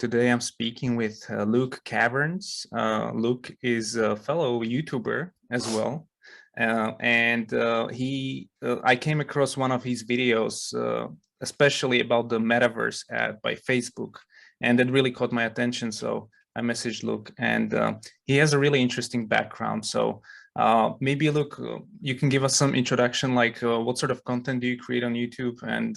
Today I'm speaking with Luke Caverns. Luke is a fellow YouTuber as well. I came across one of his videos, especially about the Metaverse ad by Facebook, and that really caught my attention. So I messaged Luke, and he has a really interesting background. So maybe Luke, you can give us some introduction, like what sort of content do you create on YouTube? And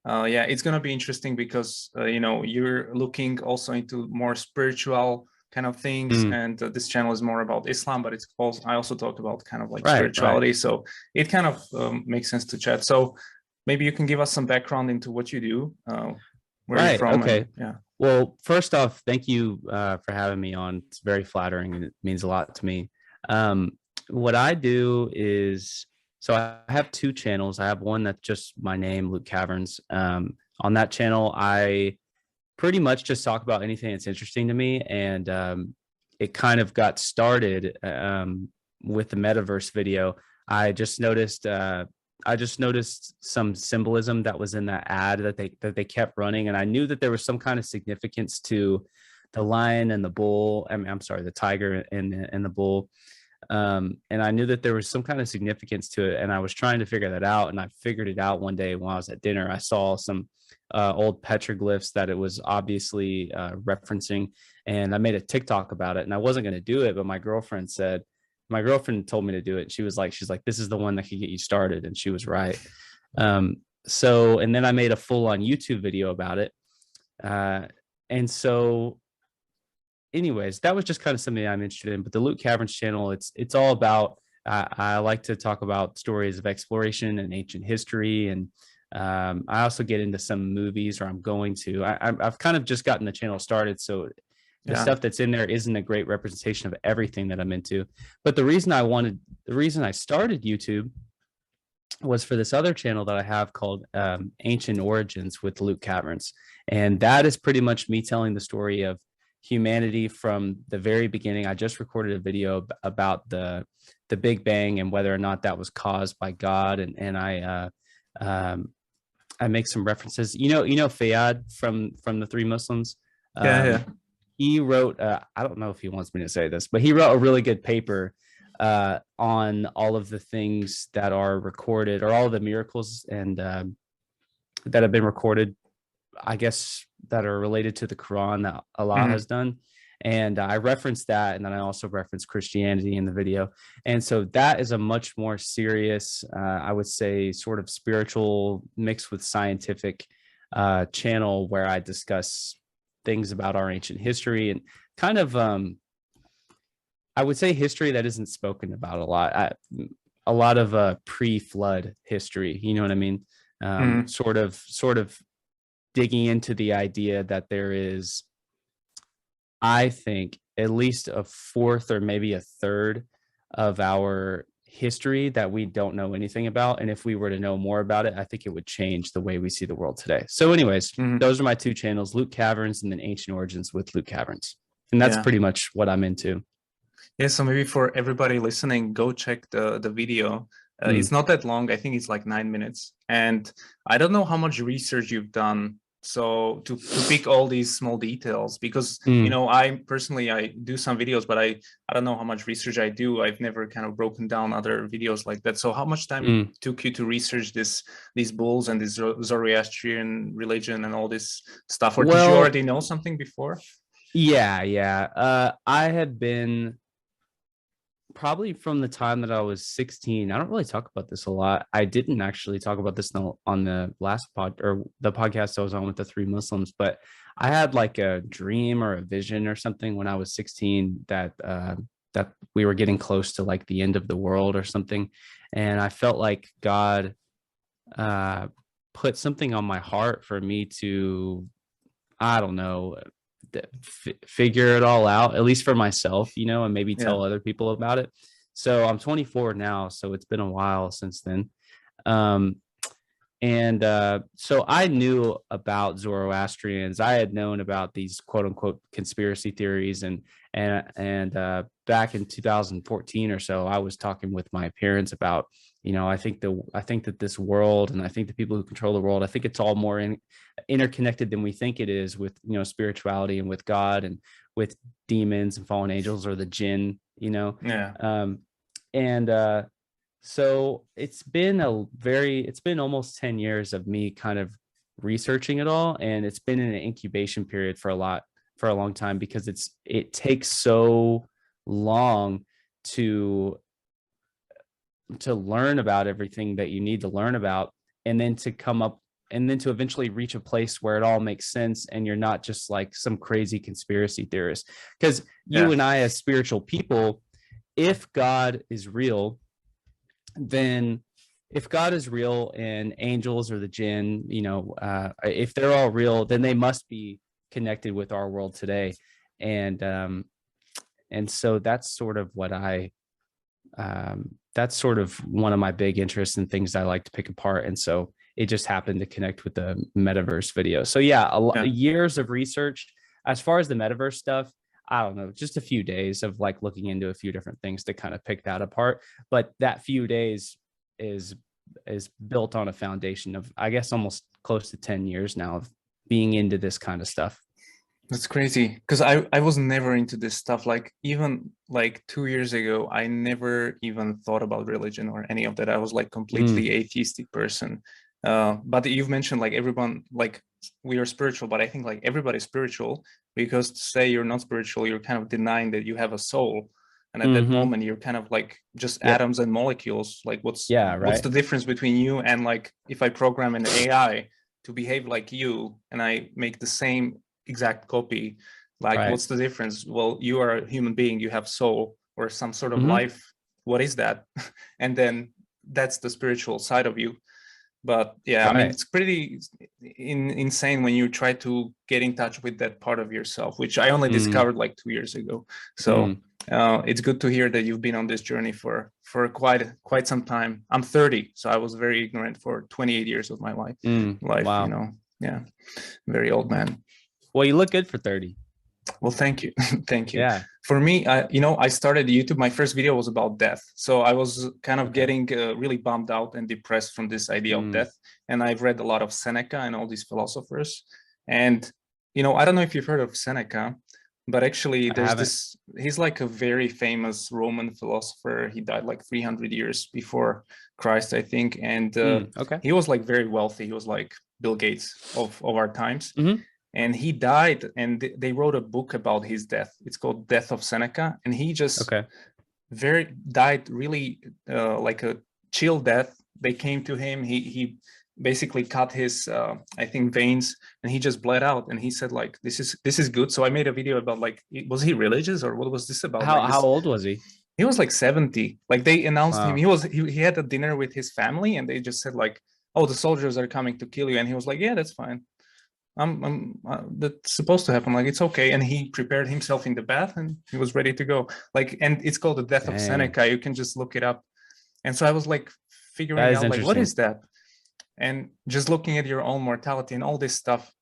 yeah, it's going to be interesting because, you're looking also into more spiritual kind of things. And this channel is more about Islam, but I also talk about kind of like spirituality. Right. So it kind of makes sense to chat. So maybe you can give us some background into what you do, where you're from. Okay. Yeah. Well, first off, thank you for having me on. It's very flattering and it means a lot to me. What I do is, so I have two channels. I have one that's just my name, Luke Caverns. On that channel, I pretty much just talk about anything that's interesting to me. And it kind of got started with the Metaverse video. I just noticed some symbolism that was in that ad that they kept running, and I knew that there was some kind of significance to the lion and the bull. I'm sorry, the tiger and the bull. And I knew that there was some kind of significance to it, and I was trying to figure that out. And I figured it out one day when I was at dinner. I saw some old petroglyphs that it was obviously referencing, and I made a TikTok about it. And I wasn't going to do it, but my girlfriend told me to do it. She's like, this is the one that could get you started. And she was right. And then I made a full-on YouTube video about it. And so anyways, that was just kind of something I'm interested in. But the Luke Caverns channel, it's all about, I like to talk about stories of exploration and ancient history. And I also get into some movies, or I'm going to. I've kind of just gotten the channel started. So the stuff that's in there isn't a great representation of everything that I'm into. But the reason I started YouTube was for this other channel that I have called Ancient Origins with Luke Caverns. And that is pretty much me telling the story of humanity from the very beginning. I just recorded a video about the Big Bang and whether or not that was caused by God. And I make some references. You know Fayad from the Three Muslims. Yeah. He wrote, I don't know if he wants me to say this, but he wrote a really good paper on all of the things that are recorded, or all of the miracles and that have been recorded, I guess, that are related to the Quran that Allah has done. And I referenced that. And then I also referenced Christianity in the video. And so that is a much more serious, I would say, sort of spiritual mixed with scientific channel where I discuss things about our ancient history and kind of I would say history that isn't spoken about a lot. A lot of pre-flood history, you know what I mean? Sort of digging into the idea that there is, I think, at least a fourth or maybe a third of our history that we don't know anything about. And if we were to know more about it, I think it would change the way we see the world today. So anyways, those are my two channels, Luke Caverns and then Ancient Origins with Luke Caverns. And that's pretty much what I'm into. Yeah, so maybe for everybody listening, go check the video. It's not that long. I think it's like 9 minutes. And I don't know how much research you've done so to pick all these small details, because I personally do some videos, but I don't know how much research I do. I've never kind of broken down other videos like that. So how much time it took you to research these bulls and this Zoroastrian religion and all this stuff, or did you already know something before? Yeah. I had been probably from the time that I was 16. I don't really talk about this a lot. I didn't actually talk about this on the last the podcast I was on with the Three Muslims, but I had like a dream or a vision or something when I was 16 that we were getting close to like the end of the world or something. And I felt like God put something on my heart for me to, I don't know, figure it all out, at least for myself, and maybe tell other people about it. So I'm 24 now, so it's been a while since then. So I knew about Zoroastrians. I had known about these quote unquote conspiracy theories, and back in 2014 or so, I was talking with my parents about I think that this world, and I think the people who control the world, I think it's all more interconnected than we think it is, with spirituality and with God and with demons and fallen angels, or the jinn. Yeah. And so it's been almost 10 years of me kind of researching it all, and it's been in an incubation period for a long time, because it takes so long to learn about everything that you need to learn about, and then to eventually reach a place where it all makes sense, and you're not just like some crazy conspiracy theorist. Because you and I, as spiritual people, if God is real, and angels or the jinn, if they're all real, then they must be connected with our world today. And so that's sort of that's sort of one of my big interests and things I like to pick apart. And so it just happened to connect with the metaverse video. So years of research. As far as the metaverse stuff, I don't know, just a few days of like looking into a few different things to kind of pick that apart. But that few days is built on a foundation of, I guess, almost close to 10 years now of being into this kind of stuff. That's crazy, because I was never into this stuff. Like, even like 2 years ago, I never even thought about religion or any of that. I was like completely atheistic person. But you've mentioned like everyone, like we are spiritual, but I think like everybody's spiritual, because to say you're not spiritual, you're kind of denying that you have a soul. And at that moment, you're kind of like just atoms and molecules. Like what's the difference between you and, like, if I program an AI to behave like you and I make the same exact copy, like what's the difference? Well, you are a human being, you have soul or some sort of life. What is that? And then that's the spiritual side of you. But I mean, it's pretty insane when you try to get in touch with that part of yourself, which I only discovered like 2 years ago. So it's good to hear that you've been on this journey for quite some time. I'm 30, so I was very ignorant for 28 years of my life. Wow. Very old man. Well, you look good for 30. Well, thank you. Thank you. Yeah. For me, I started YouTube. My first video was about death. So I was kind of getting really bummed out and depressed from this idea of death. And I've read a lot of Seneca and all these philosophers. And, I don't know if you've heard of Seneca, but actually there's he's like a very famous Roman philosopher. He died like 300 years before Christ, I think. And he was like very wealthy. He was like Bill Gates of our times. And he died, and they wrote a book about his death. It's called Death of Seneca. And he just died really like a chill death. They came to him. He basically cut his, I think, veins, and he just bled out. And he said, like, this is good. So I made a video about, like, was he religious or what was this about? How old was he? He was like 70. Like, they announced him. He had a dinner with his family, and they just said, like, oh, the soldiers are coming to kill you. And he was like, yeah, that's fine. That's supposed to happen, like, it's okay. And he prepared himself in the bath and he was ready to go, like, and it's called the Death of Seneca. You can just look it up. And so I was like figuring out, like, what is that? And just looking at your own mortality and all this stuff,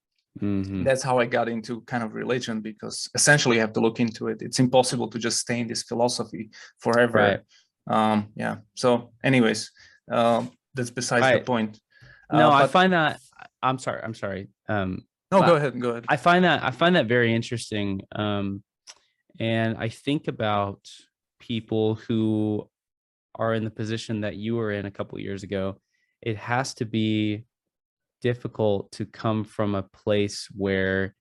that's how I got into kind of religion, because essentially you have to look into it. It's impossible to just stay in this philosophy forever. So anyways, that's besides the point. I find that I'm sorry. No, go ahead. I find that very interesting. And I think about people who are in the position that you were in a couple of years ago. It has to be difficult to come from a place where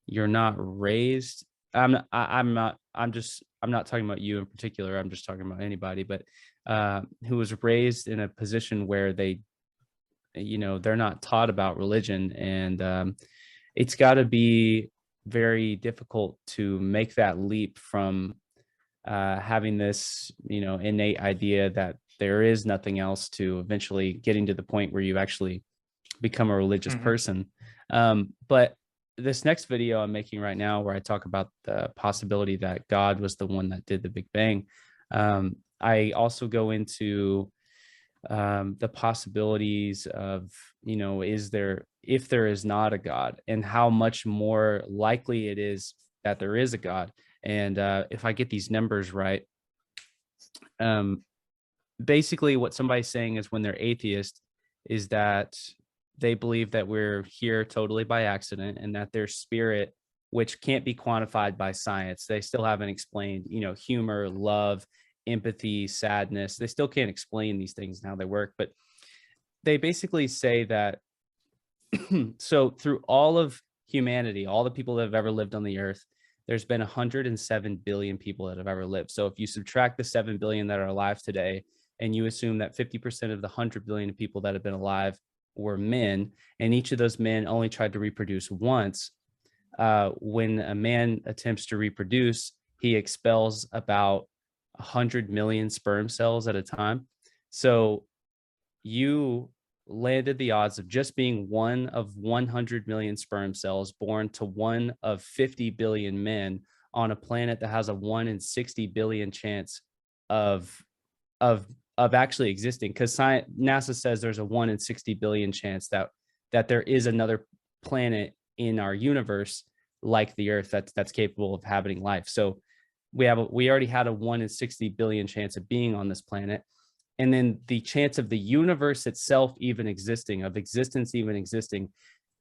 you're not raised. I'm not talking about you in particular. I'm just talking about anybody, but who was raised in a position where they're not taught about religion, and it's got to be very difficult to make that leap from having this innate idea that there is nothing else, to eventually getting to the point where you actually become a religious person. But this next video I'm making right now, where I talk about the possibility that God was the one that did the Big Bang, I also go into the possibilities of, if there is not a God, and how much more likely it is that there is a God. And if I get these numbers right, basically what somebody's saying is when they're atheist is that they believe that we're here totally by accident and that their spirit, which can't be quantified by science, they still haven't explained, humor, love, empathy, sadness. They still can't explain these things and how they work, but they basically say that so through all of humanity, all the people that have ever lived on the earth, there's been 107 billion people that have ever lived. So if you subtract the 7 billion that are alive today, and you assume that 50% of the 100 billion people that have been alive were men, and each of those men only tried to reproduce once, when a man attempts to reproduce, he expels about 100 million sperm cells at a time. So you landed the odds of just being one of 100 million sperm cells born to one of 50 billion men on a planet that has a 1 in 60 billion chance of actually existing, because NASA says there's a 1 in 60 billion chance that there is another planet in our universe like the Earth that's capable of having life. So we already had a 1 in 60 billion chance of being on this planet. And then the chance of the universe itself even existing, of existence even existing,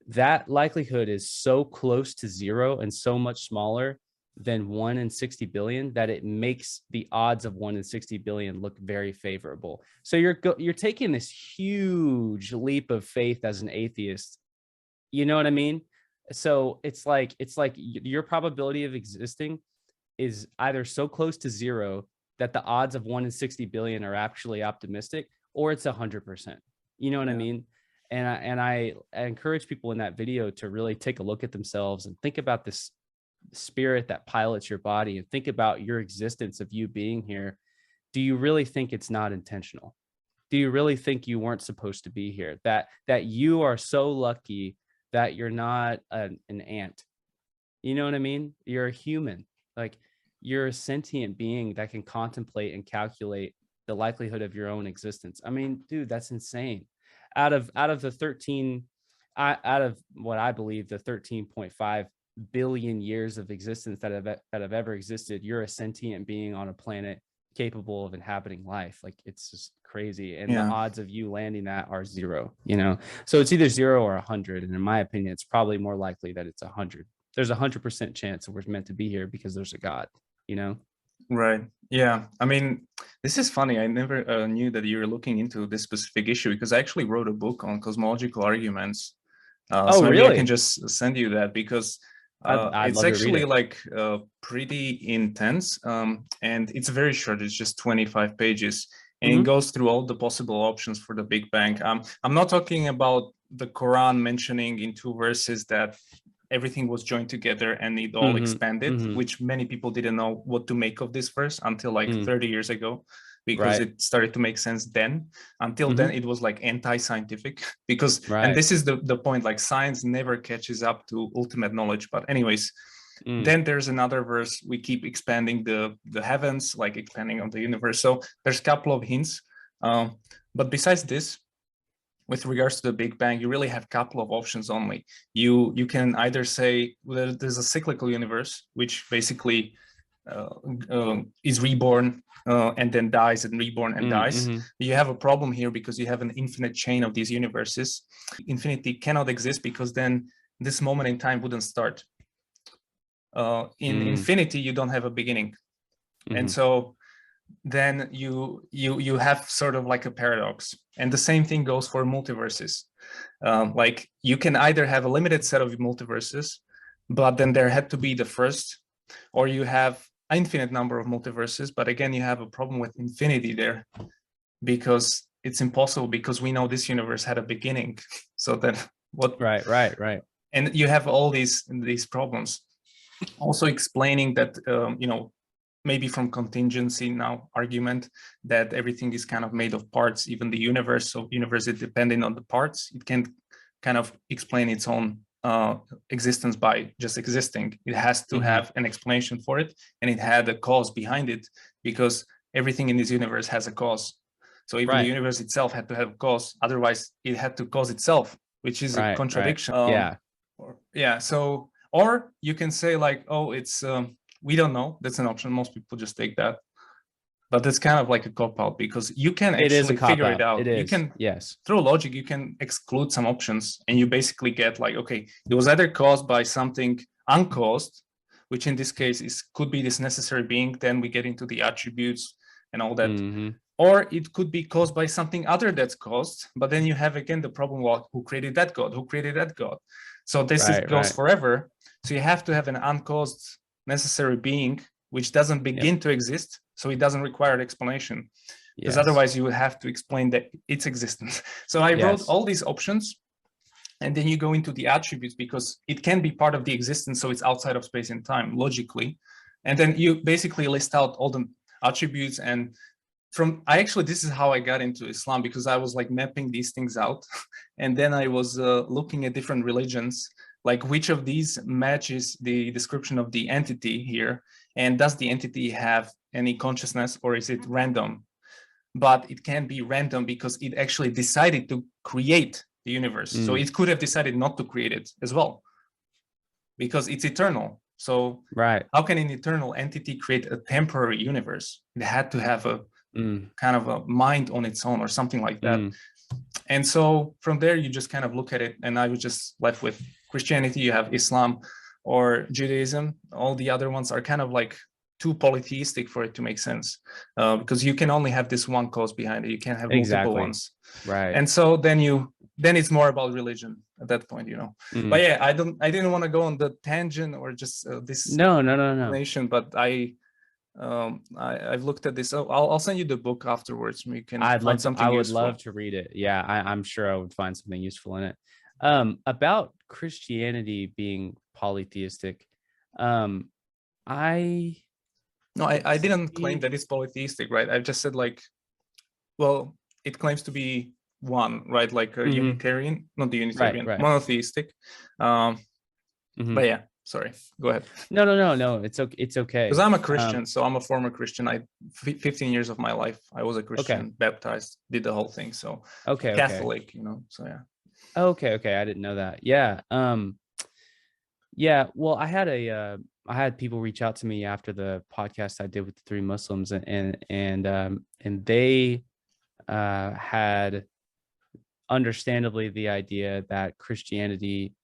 that likelihood is so close to zero and so much smaller than 1 in 60 billion that it makes the odds of 1 in 60 billion look very favorable. So you're taking this huge leap of faith as an atheist. You know what I mean? So it's like your probability of existing is either so close to zero that the odds of 1 in 60 billion are actually optimistic, or it's 100%. You know what I mean? And I encourage people in that video to really take a look at themselves and think about this spirit that pilots your body, and think about your existence of you being here. Do you really think it's not intentional? Do you really think you weren't supposed to be here? That you are so lucky that you're not an ant? You know what I mean? You're a human. Like, you're a sentient being that can contemplate and calculate the likelihood of your own existence. I mean, dude, that's insane. Out of the 13, out of what I believe the 13.5 billion years of existence that have ever existed, you're a sentient being on a planet capable of inhabiting life. Like, it's just crazy. And the odds of you landing that are zero, so it's either 0 or 100. And in my opinion, it's probably more likely that it's 100. There's 100% chance that we're meant to be here because there's a God. Right. Yeah. I mean, this is funny. I never knew that you were looking into this specific issue, because I actually wrote a book on cosmological arguments. So maybe really? I can just send you that, because I'd it's love to read actually it. like pretty intense, and it's very short. It's just 25 pages, and it goes through all the possible options for the Big Bang. I'm not talking about the Quran mentioning in 2 verses that everything was joined together and it all expanded, which many people didn't know what to make of this verse until like 30 years ago, because it started to make sense then. Until then, it was like anti-scientific, because, and this is the point, like science never catches up to ultimate knowledge. But anyways, then there's another verse, we keep expanding the heavens, like expanding on the universe. So there's a couple of hints. But besides this, with regards to the Big Bang, you really have a couple of options only. You can either say there's a cyclical universe, which basically is reborn and then dies, and reborn and dies. You have a problem here because you have an infinite chain of these universes. Infinity cannot exist, because then this moment in time wouldn't start. In infinity, you don't have a beginning. And so then you have sort of like a paradox. And the same thing goes for multiverses. Like, you can either have a limited set of multiverses, but then there had to be the first, or you have an infinite number of multiverses, but again, you have a problem with infinity there, because it's impossible, because we know this universe had a beginning. So then what? Right. And you have all these problems. Also explaining that, maybe from contingency now argument, that everything is kind of made of parts, even the universe. So universe is depending on the parts. It can kind of explain its own existence by just existing. It has to have an explanation for it, and it had a cause behind it, because everything in this universe has a cause. So even the universe itself had to have a cause, otherwise it had to cause itself, which is a contradiction. So, or you can say like, oh, it's we don't know. That's an option. Most people just take that. But it's kind of like a cop-out, because you can It is a actually figure it cop-out. out. It You is. can, Yes. through logic, you can exclude some options, and you basically get like, okay, it was either caused by something uncaused, which in this case could be this necessary being. Then we get into the attributes and all that. Or it could be caused by something other that's caused, but then you have again the problem, well, who created that God? Who created that God? So this goes forever. So you have to have an uncaused necessary being which doesn't begin to exist, so it doesn't require an explanation, because otherwise you would have to explain that its existence. So I wrote all these options, and then you go into the attributes, because it can be part of the existence, so it's outside of space and time logically, and then you basically list out all the attributes. And this is how I got into Islam, because I was like mapping these things out, and then I was looking at different religions, like which of these matches the description of the entity here, and does the entity have any consciousness, or is it random? But it can be random because it actually decided to create the universe. So it could have decided not to create it as well, because it's eternal. So how can an eternal entity create a temporary universe? It had to have a kind of a mind on its own, or something like that. And so from there, you just kind of look at it, and I was just left with Christianity. You have Islam or Judaism. All the other ones are kind of like too polytheistic for it to make sense, because you can only have this one cause behind it. You can't have multiple ones. And so then it's more about religion at that point, you know. But yeah, I didn't want to go on the tangent, or just this explanation, but I've looked at this. I'll send you the book afterwards. You can find something I would useful. love to read it. Yeah, I'm sure I would find something useful in it. About Christianity being polytheistic, I didn't claim that it's polytheistic, right? I just said like, well, it claims to be one, right? Like a Unitarian, not the Unitarian, monotheistic. But yeah, sorry, go ahead. No, it's okay. It's okay. Because I'm a Christian, so I'm a former Christian. 15 years of my life, I was a Christian, baptized, did the whole thing. So Catholic, you know, so yeah. Okay. I didn't know that. Yeah. Well, I had people reach out to me after the podcast I did with the 3 Muslims, and they had understandably the idea that Christianity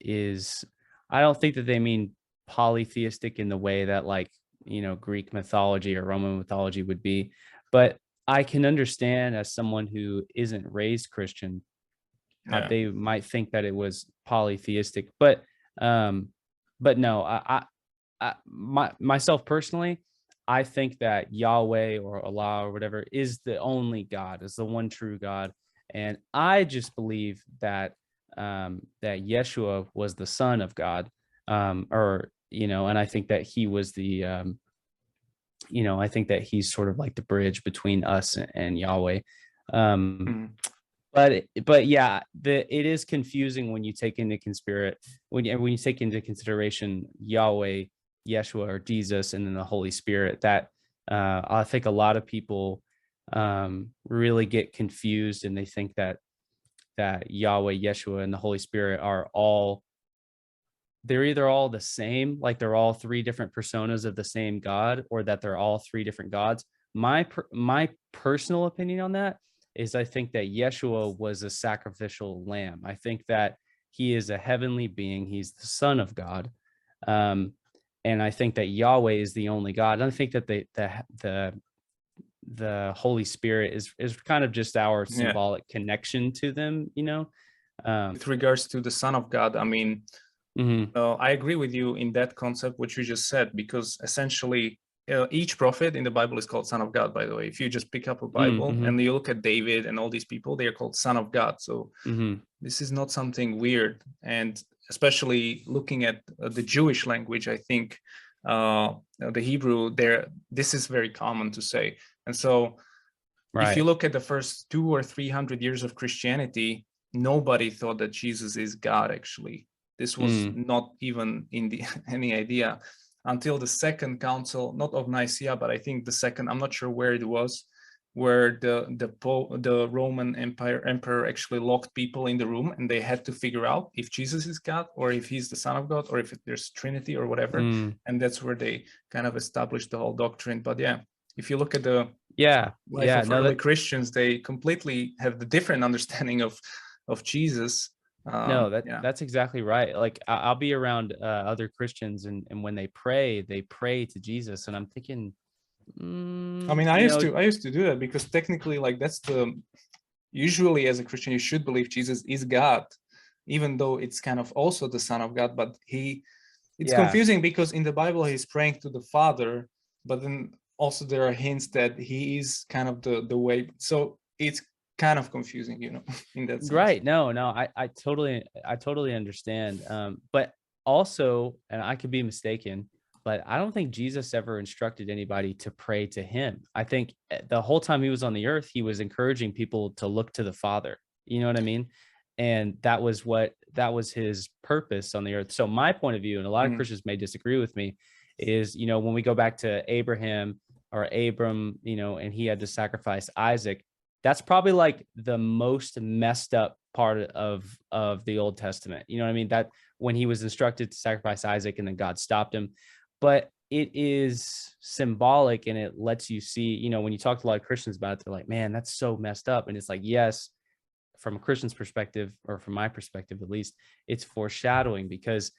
is, I don't think that they mean polytheistic in the way that, like, you know, Greek mythology or Roman mythology would be, but I can understand, as someone who isn't raised Christian, how they might think that it was polytheistic. But no, myself personally, I think that Yahweh or Allah or whatever is the only God, is the one true God. And I just believe that that Yeshua was the Son of God, or, you know, and I think that he was the, you know, I think that he's sort of like the bridge between us and Yahweh. But yeah, it is confusing when you take into when you take into consideration Yahweh, Yeshua, or Jesus, and then the Holy Spirit. That I think a lot of people really get confused, and they think that Yahweh, Yeshua, and the Holy Spirit are they're either all the same, like they're all 3 different personas of the same God, or that they're all 3 different gods. My personal opinion on that is, I think that Yeshua was a sacrificial lamb. I think that he is a heavenly being. He's the Son of God. And I think that Yahweh is the only God. And I think that the Holy Spirit is kind of just our symbolic connection to them, you know. With regards to the Son of God, I mean, I agree with you in that concept, which you just said, because essentially each prophet in the Bible is called Son of God, by the way. If you just pick up a Bible and you look at David and all these people, they are called Son of God. So this is not something weird. And especially looking at the Jewish language, I think the Hebrew there, this is very common to say. And so if you look at the first 200 or 300 years of Christianity, nobody thought that Jesus is God, actually. This was not even in any idea until the second council, not of Nicaea, but I think the second, I'm not sure where it was, where the Roman emperor actually locked people in the room, and they had to figure out if Jesus is God, or if he's the Son of God, or if there's Trinity or whatever. And that's where they kind of established the whole doctrine. But yeah, If you look at the Yeah, life yeah, of no, early that Christians, they completely have the different understanding of Jesus. no, Yeah. that's exactly right. Like I'll be around other Christians, and when they pray to Jesus, and I'm thinking, I mean, you know, I used to do that because technically, like, that's the usually as a Christian, you should believe Jesus is God, even though it's kind of also the Son of God. But it's yeah, confusing because in the Bible he's praying to the Father, but then also there are hints that he is kind of the way. So it's kind of confusing, in that sense. right. No, no, I totally understand. But also, and I could be mistaken, but I don't think Jesus ever instructed anybody to pray to him. I think the whole time he was on the earth, he was encouraging people to look to the Father. You know what I mean? And that was his purpose on the earth. So my point of view, and a lot of Mhm. Christians may disagree with me, is, when we go back to Abraham or Abram, and he had to sacrifice Isaac, that's probably like the most messed up part of the Old Testament. You know what I mean? That when he was instructed to sacrifice Isaac and then God stopped him. But it is symbolic, and it lets you see, when you talk to a lot of Christians about it, they're like, man, that's so messed up. And it's like, yes, from a Christian's perspective, or from my perspective at least, it's foreshadowing, because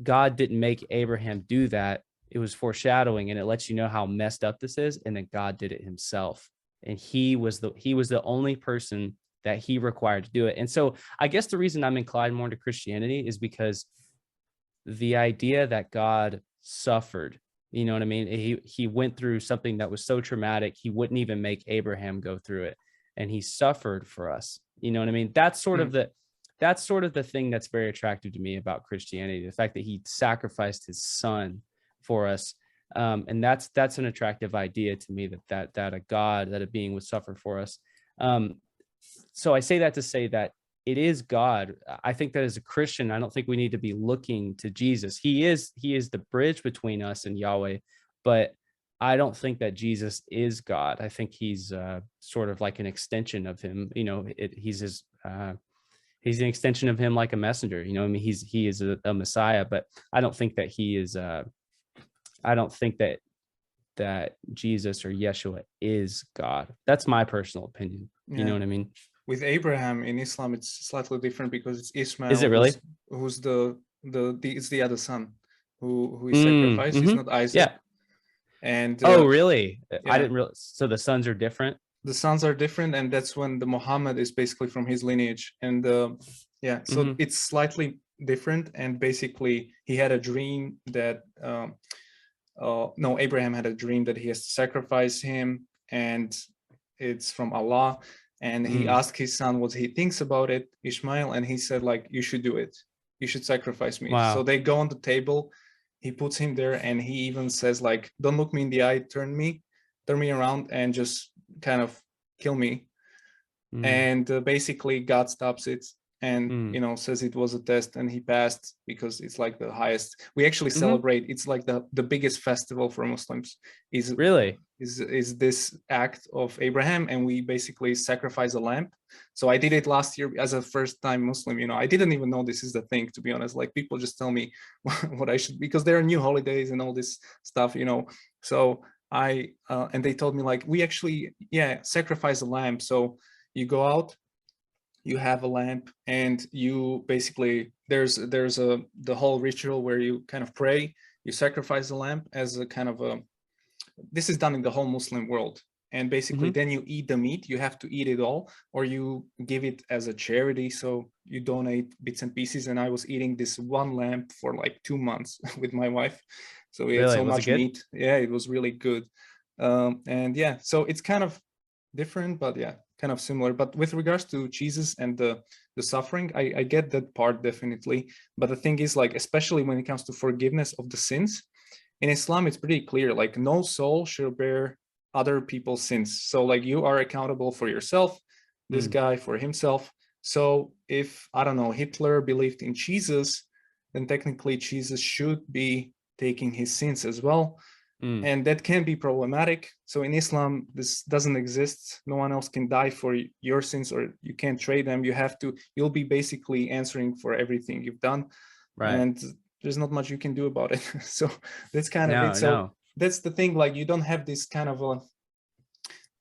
God didn't make Abraham do that. It was foreshadowing, and it lets you know how messed up this is, and then God did it himself. And he was the only person that he required to do it. And so I guess the reason I'm inclined more to Christianity is because the idea that God suffered, you know what I mean? He went through something that was so traumatic, he wouldn't even make Abraham go through it. And he suffered for us. You know what I mean? That's sort of the thing that's very attractive to me about Christianity, the fact that he sacrificed his son for us. And that's an attractive idea to me, that a God, that a being would suffer for us. So I say that to say that it is God. I think that as a Christian, I don't think we need to be looking to Jesus. He is the bridge between us and Yahweh, but I don't think that Jesus is God. I think he's sort of like an extension of him. He's an extension of him, like a messenger. I mean, he is a Messiah, but I don't think that he is. I don't think that Jesus or Yeshua is God. That's my personal opinion. You know Yeah. what I mean? With Abraham in Islam, it's slightly different because it's Is it Ishmael really? who's it's the other son who is sacrificed. It's Mm-hmm. not Isaac. Yeah. And Oh, really? I yeah, didn't realize. So the sons are different. the sons are different, and that's when the Muhammad is basically from his lineage. And yeah, so Mm-hmm. it's slightly different. And basically, he had a dream that no, Abraham had a dream that he has to sacrifice him, and it's from Allah. And he Mm. asked his son what he thinks about it, Ishmael, and he said, like, you should do it. You should sacrifice me. So Wow. they go on the table. He puts him there, and he even says, like, don't look me in the eye, turn me around, and just kind of kill me. Mm. And basically God stops it, and Mm. says it was a test, and he passed, because it's like the highest. We actually Mm-hmm. celebrate, it's like the biggest festival for Muslims is Really? this act of Abraham, and we basically sacrifice a lamb. So I did it last year as a first time Muslim. I didn't even know this is the thing, to be honest. Like, people just tell me what I should, because there are new holidays and all this stuff. So I and they told me, like, we actually, yeah, sacrifice a lamb. So you go out, you have a lamp, and you basically, there's the whole ritual where you kind of pray, you sacrifice the lamp as a kind of this is done in the whole Muslim world. And basically Mm-hmm. then you eat the meat, you have to eat it all, or you give it as a charity. So you donate bits and pieces. And I was eating this one lamb for like 2 months with my wife. So we had Really? so Was it much good? meat. Yeah, it was really good. And yeah, so it's kind of different, but yeah, kind of similar. But with regards to Jesus and the suffering, I get that part definitely. But the thing is, like, especially when it comes to forgiveness of the sins, in Islam, it's pretty clear, like, no soul shall bear other people's sins. So, like, you are accountable for yourself, this Mm. guy for himself. So if, I don't know, Hitler believed in Jesus, then technically Jesus should be taking his sins as well. Mm. And that can be problematic. So in Islam, this doesn't exist. No one else can die for your sins, or you can't trade them. You'll be basically answering for everything you've done. Right. And there's not much you can do about it. So that's kind of it. No, So no. that's the thing, like you don't have this kind of a,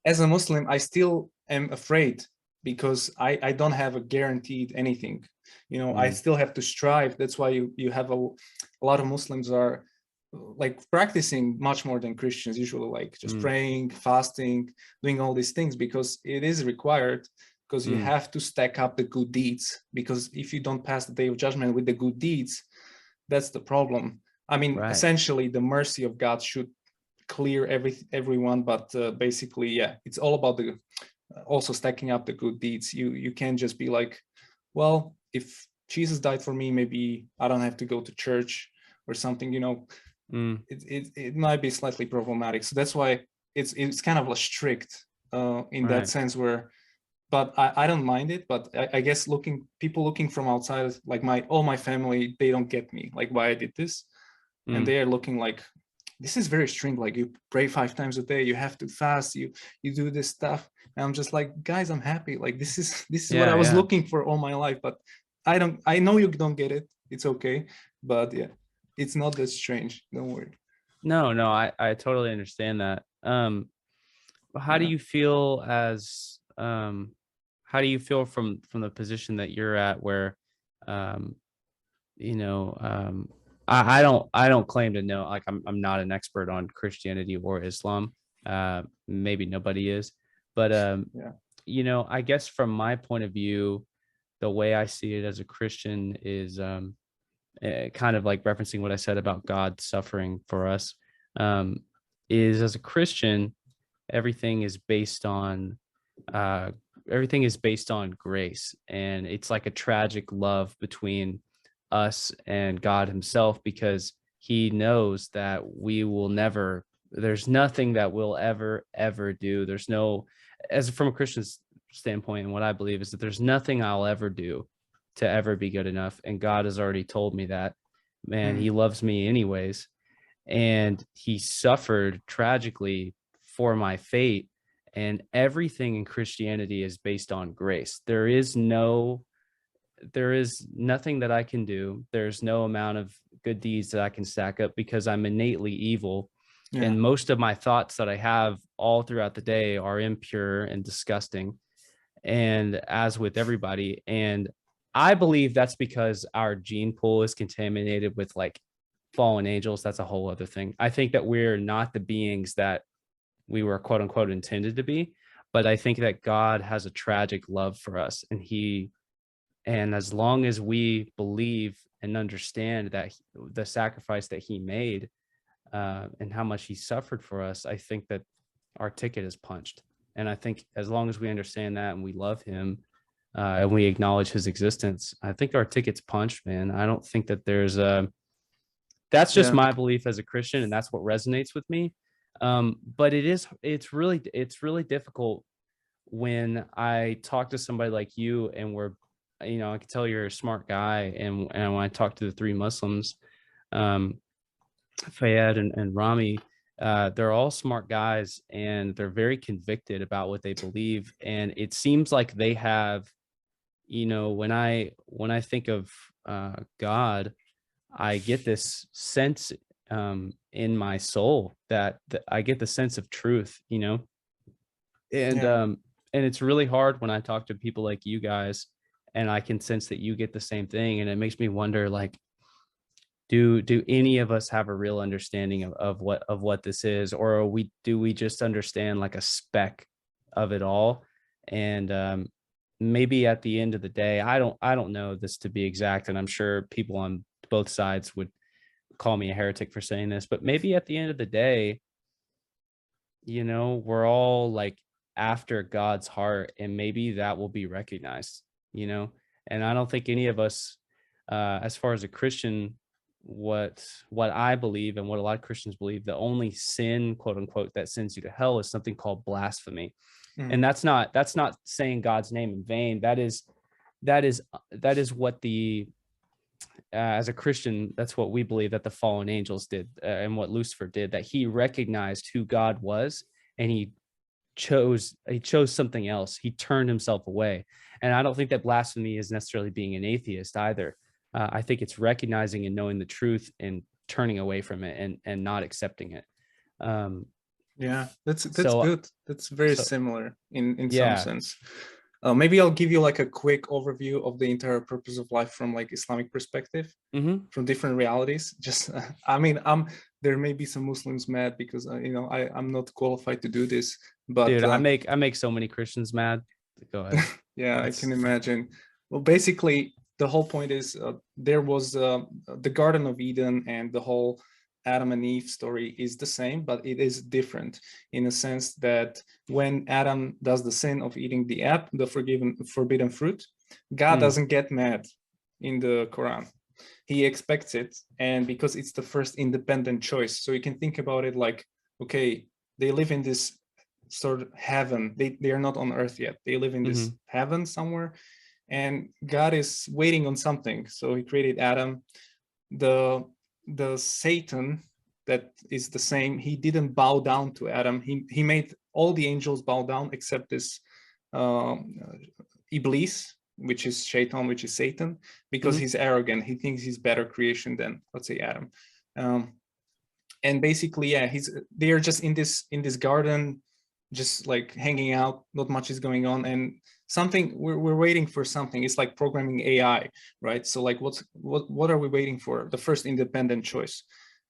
as a Muslim, I still am afraid because I don't have a guaranteed anything. You know, I still have to strive. That's why you have a lot of Muslims are like practicing much more than Christians usually, like just praying, fasting, doing all these things, because it is required, because you have to stack up the good deeds. Because if you don't pass the day of judgment with the good deeds, that's the problem. I mean, essentially the mercy of God should clear everyone, but basically, yeah, it's all about the also stacking up the good deeds. You can't just be like, well, if Jesus died for me, maybe I don't have to go to church or something, you know. It might be slightly problematic. So that's why it's kind of like strict in that sense, where, but I don't mind it. But I guess people looking from outside, like all my family, they don't get me, like why I did this. And they are looking like, this is very strict, like you pray 5 times a day, you have to fast, you do this stuff. And I'm just like, guys, I'm happy. Like this is what I was looking for all my life. But I know you don't get it. It's okay. But yeah, it's not that strange. Don't worry. No, I totally understand that. How do you feel how do you feel from the position that you're at, where you know, I don't claim to know, like I'm not an expert on Christianity or Islam. Maybe nobody is, but you know, I guess from my point of view, the way I see it as a Christian is kind of like referencing what I said about God suffering for us, is as a Christian, everything is based on grace, and it's like a tragic love between us and God himself, because he knows that there's nothing that we'll ever do. There's no, as from a Christian standpoint, and what I believe is that there's nothing I'll ever do to ever be good enough. And God has already told me that, man, he loves me anyways. And he suffered tragically for my fate. And everything in Christianity is based on grace. There is nothing that I can do. There's no amount of good deeds that I can stack up, because I'm innately evil. And most of my thoughts that I have all throughout the day are impure and disgusting, and as with everybody. And I believe that's because our gene pool is contaminated with like fallen angels. That's a whole other thing. I think that we're not the beings that we were quote unquote intended to be, but I think that God has a tragic love for us, and as long as we believe and understand that the sacrifice that he made and how much he suffered for us, I think that our ticket is punched. And I think as long as we understand that and we love him and we acknowledge his existence, I think our ticket's punched, man. I don't think that that's just my belief as a Christian, and that's what resonates with me. But it's really difficult when I talk to somebody like you, and I can tell you're a smart guy. And when I talk to the 3 Muslims, Fayed and Rami, they're all smart guys, and they're very convicted about what they believe. And it seems like they have, when I think of God, I get this sense in my soul that I get the sense of truth, and it's really hard when I talk to people like you guys, and I can sense that you get the same thing. And it makes me wonder, like, do any of us have a real understanding of what this is, or do we just understand like a speck of it all? And maybe at the end of the day, I don't know this to be exact, and I'm sure people on both sides would call me a heretic for saying this, but maybe at the end of the day, we're all like after God's heart, and maybe that will be recognized, and I don't think any of us, as far as a Christian, what I believe and what a lot of Christians believe, the only sin, quote unquote, that sends you to hell is something called blasphemy. And that's not saying God's name in vain. That is what as a Christian, that's what we believe that the fallen angels did, and what Lucifer did, that he recognized who God was, and he chose something else. He turned himself away. And I don't think that blasphemy is necessarily being an atheist either. I think it's recognizing and knowing the truth and turning away from it and not accepting it. Um, Yeah, that's so good. That's very so similar in some yeah. sense. Maybe I'll give you like a quick overview of the entire purpose of life from like Islamic perspective, Mm-hmm. from different realities. Just, I mean, there may be some Muslims mad because I'm not qualified to do this, but Dude, I make so many Christians mad. Go ahead. yeah, I That's can imagine. Well, basically, the whole point is there was the Garden of Eden, and the whole Adam and Eve story is the same, but it is different in a sense that when Adam does the sin of eating the forbidden fruit, God doesn't get mad in the Quran. He expects it, and because it's the first independent choice, so you can think about it like, okay, they live in this sort of heaven. They are not on earth yet. They live in this heaven somewhere, and God is waiting on something. So he created Adam. The Satan that is the same, he didn't bow down to Adam. He made all the angels bow down except this Iblis, which is Shaitan, which is Satan, because he's arrogant. He thinks he's better creation than, let's say, Adam. And basically, yeah, they are just in this garden, just like hanging out. Not much is going on, and something we're waiting for something. It's like programming AI, right? So like, what are we waiting for? The first independent choice.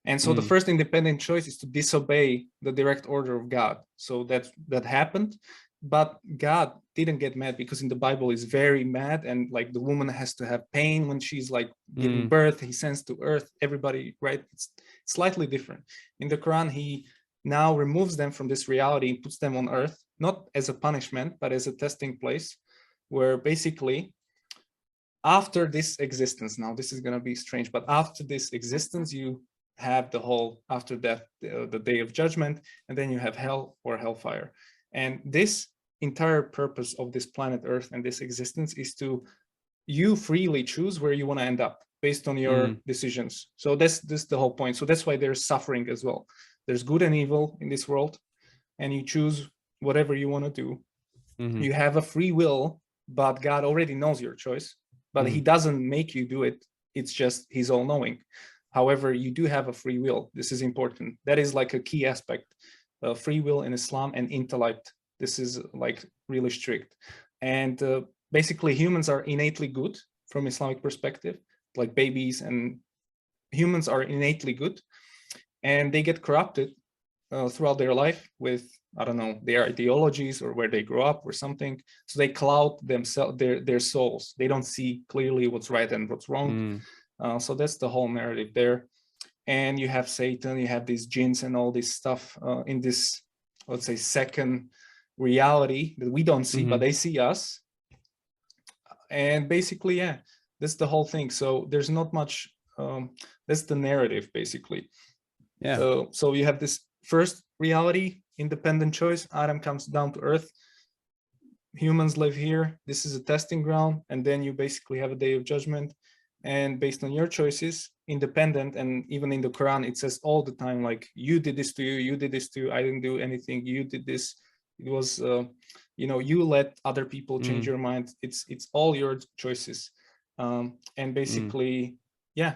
And so the first independent choice is to disobey the direct order of God. So that happened, but God didn't get mad, because in the Bible is very mad, and like the woman has to have pain when she's like giving birth. He sends to earth everybody, right? It's slightly different. In the Quran, he now removes them from this reality and puts them on earth, not as a punishment, but as a testing place, where basically after this existence, now this is going to be strange, but after this existence, you have the whole after death, the day of judgment, and then you have hell or hellfire. And this entire purpose of this planet Earth and this existence is to you freely choose where you want to end up based on your decisions. So that's the whole point. So that's why there's suffering as well. There's good and evil in this world, and you choose whatever you want to do. You have a free will, but God already knows your choice, but he doesn't make you do it. It's just he's all knowing. However, you do have a free will. This is important. That is like a key aspect. Free will in Islam and intellect. This is like really strict. And basically humans are innately good from Islamic perspective, like babies and humans are innately good, and they get corrupted throughout their life with, I don't know, their ideologies or where they grow up or something. So they cloud themselves, their souls. They don't see clearly what's right and what's wrong. So that's the whole narrative there. And you have Satan, you have these jinns and all this stuff in this, let's say, second reality that we don't see, but they see us. And basically, yeah, that's the whole thing. So there's not much, that's the narrative, basically. Yeah. So you have this first reality, independent choice. Adam comes down to earth. Humans live here. This is a testing ground. And then you basically have a day of judgment. And based on your choices, independent, and even in the Quran, it says all the time, like, you did this to you, you did this to you, I didn't do anything, you did this. It was, you let other people change your mind. It's all your choices. And basically, yeah,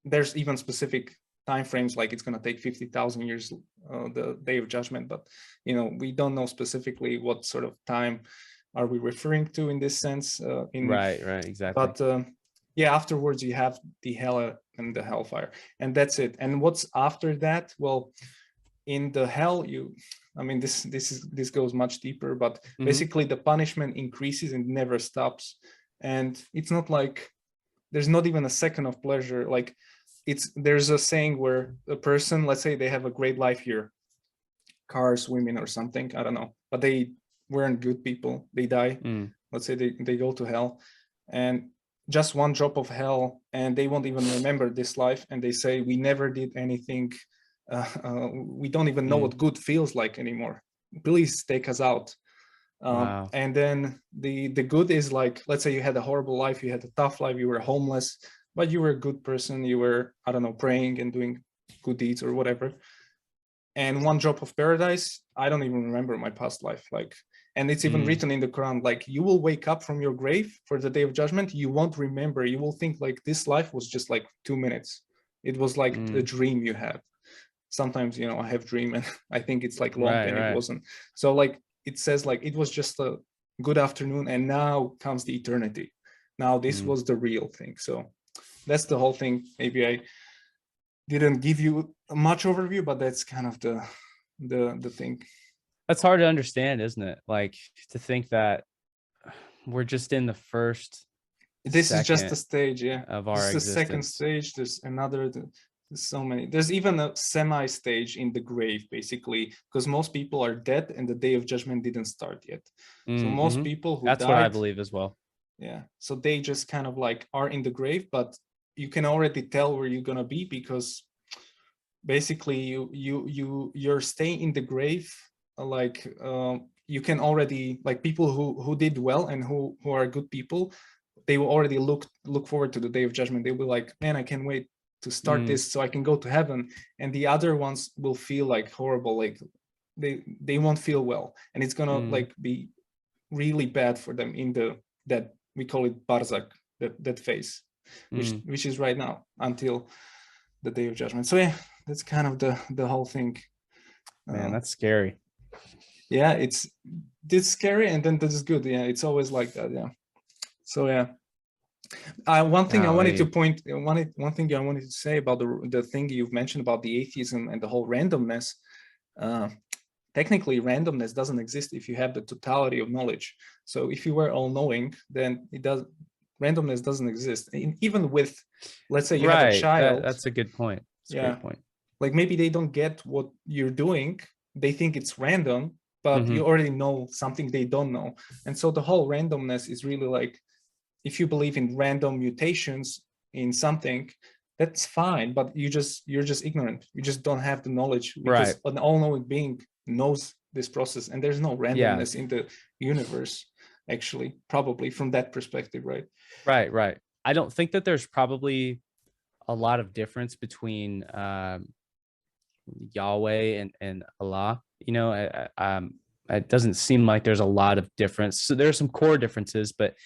there's even specific time frames, like it's going to take 50,000 years, the day of judgment, but we don't know specifically what sort of time are we referring to in this sense. Right, exactly. But yeah, afterwards you have the hell and the hellfire, and that's it. And what's after that? Well, in the hell, this goes much deeper, but basically the punishment increases and never stops. And it's not like there's not even a second of pleasure. Like, there's a saying where a person, let's say they have a great life here, cars, women, or something, I don't know, but they weren't good people, they die. Let's say they go to hell, and just one drop of hell, and they won't even remember this life, and they say, we never did anything, we don't even know what good feels like anymore, please take us out. Wow. And then the good is like, let's say you had a horrible life, you had a tough life, you were homeless, but you were a good person, you were, I don't know, praying and doing good deeds or whatever. And one drop of paradise, I don't even remember my past life. Like, and it's even written in the Quran, like, you will wake up from your grave for the day of judgment, you won't remember, you will think like this life was just like 2 minutes. It was like a dream you had. sometimes, you know, I have dream and I think it's like long and Right. it wasn't. So like it says like it was just a good afternoon and now comes the eternity. Now this was the real thing. So that's the whole thing. Maybe I didn't give you much overview, but that's kind of the thing. That's hard to understand, isn't it? Like, to think that we're just in the first This is just the second stage, yeah. of This our is the second existence. stage. There's another, there's so many. There's even a semi-stage in the grave, basically, because most people are dead and the day of judgment didn't start yet. So most people who That's what I died, believe as well. yeah, so they just kind of like are in the grave, but you can already tell where you're gonna be, because basically you're staying in the grave, like you can already, like, people who did well and who are good people, they will already look forward to the day of judgment. They'll be like, man, I can't wait to start this so I can go to heaven. And the other ones will feel like horrible, like they won't feel well, and it's gonna like be really bad for them in the, that we call it barzak, that phase, which is right now until the day of judgment. So yeah, that's kind of the whole thing. Man, that's scary. Yeah, it's scary, and then this is good. Yeah, it's always like that. Yeah. So yeah, one thing I wanted to one thing I wanted to say about the thing you've mentioned about the atheism and the whole randomness. Technically, randomness doesn't exist if you have the totality of knowledge. So if you were all knowing, then randomness doesn't exist. Even with, let's say you have a child. That's a good point. That's a great point. Like maybe they don't get what you're doing. They think it's random, but you already know something they don't know. And so the whole randomness is really like, if you believe in random mutations in something, that's fine, but you're just ignorant. You just don't have the knowledge, because an all-knowing being knows this process, and there's no randomness in the universe, actually, probably from that perspective, right? Right. I don't think that there's probably a lot of difference between Yahweh and Allah. You know, it doesn't seem like there's a lot of difference. So there are some core differences, but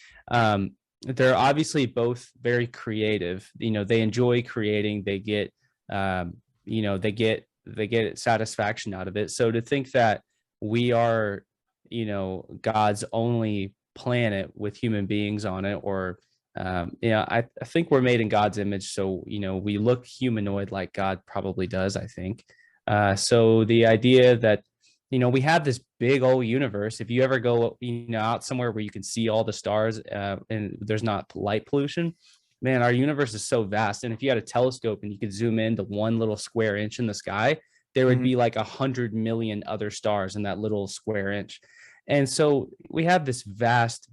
they're obviously both very creative. You know, they enjoy creating. They get, you know, they get satisfaction out of it. So to think that we are, you know, God's only planet with human beings on it, or you know, I think we're made in God's image, so you know, we look humanoid like God probably does, I think. So the idea that, you know, we have this big old universe. If you ever go, you know, out somewhere where you can see all the stars and there's not light pollution, man, our universe is so vast. And if you had a telescope and you could zoom in to one little square inch in the sky, there would be like 100 million other stars in that little square inch. And so we have this vast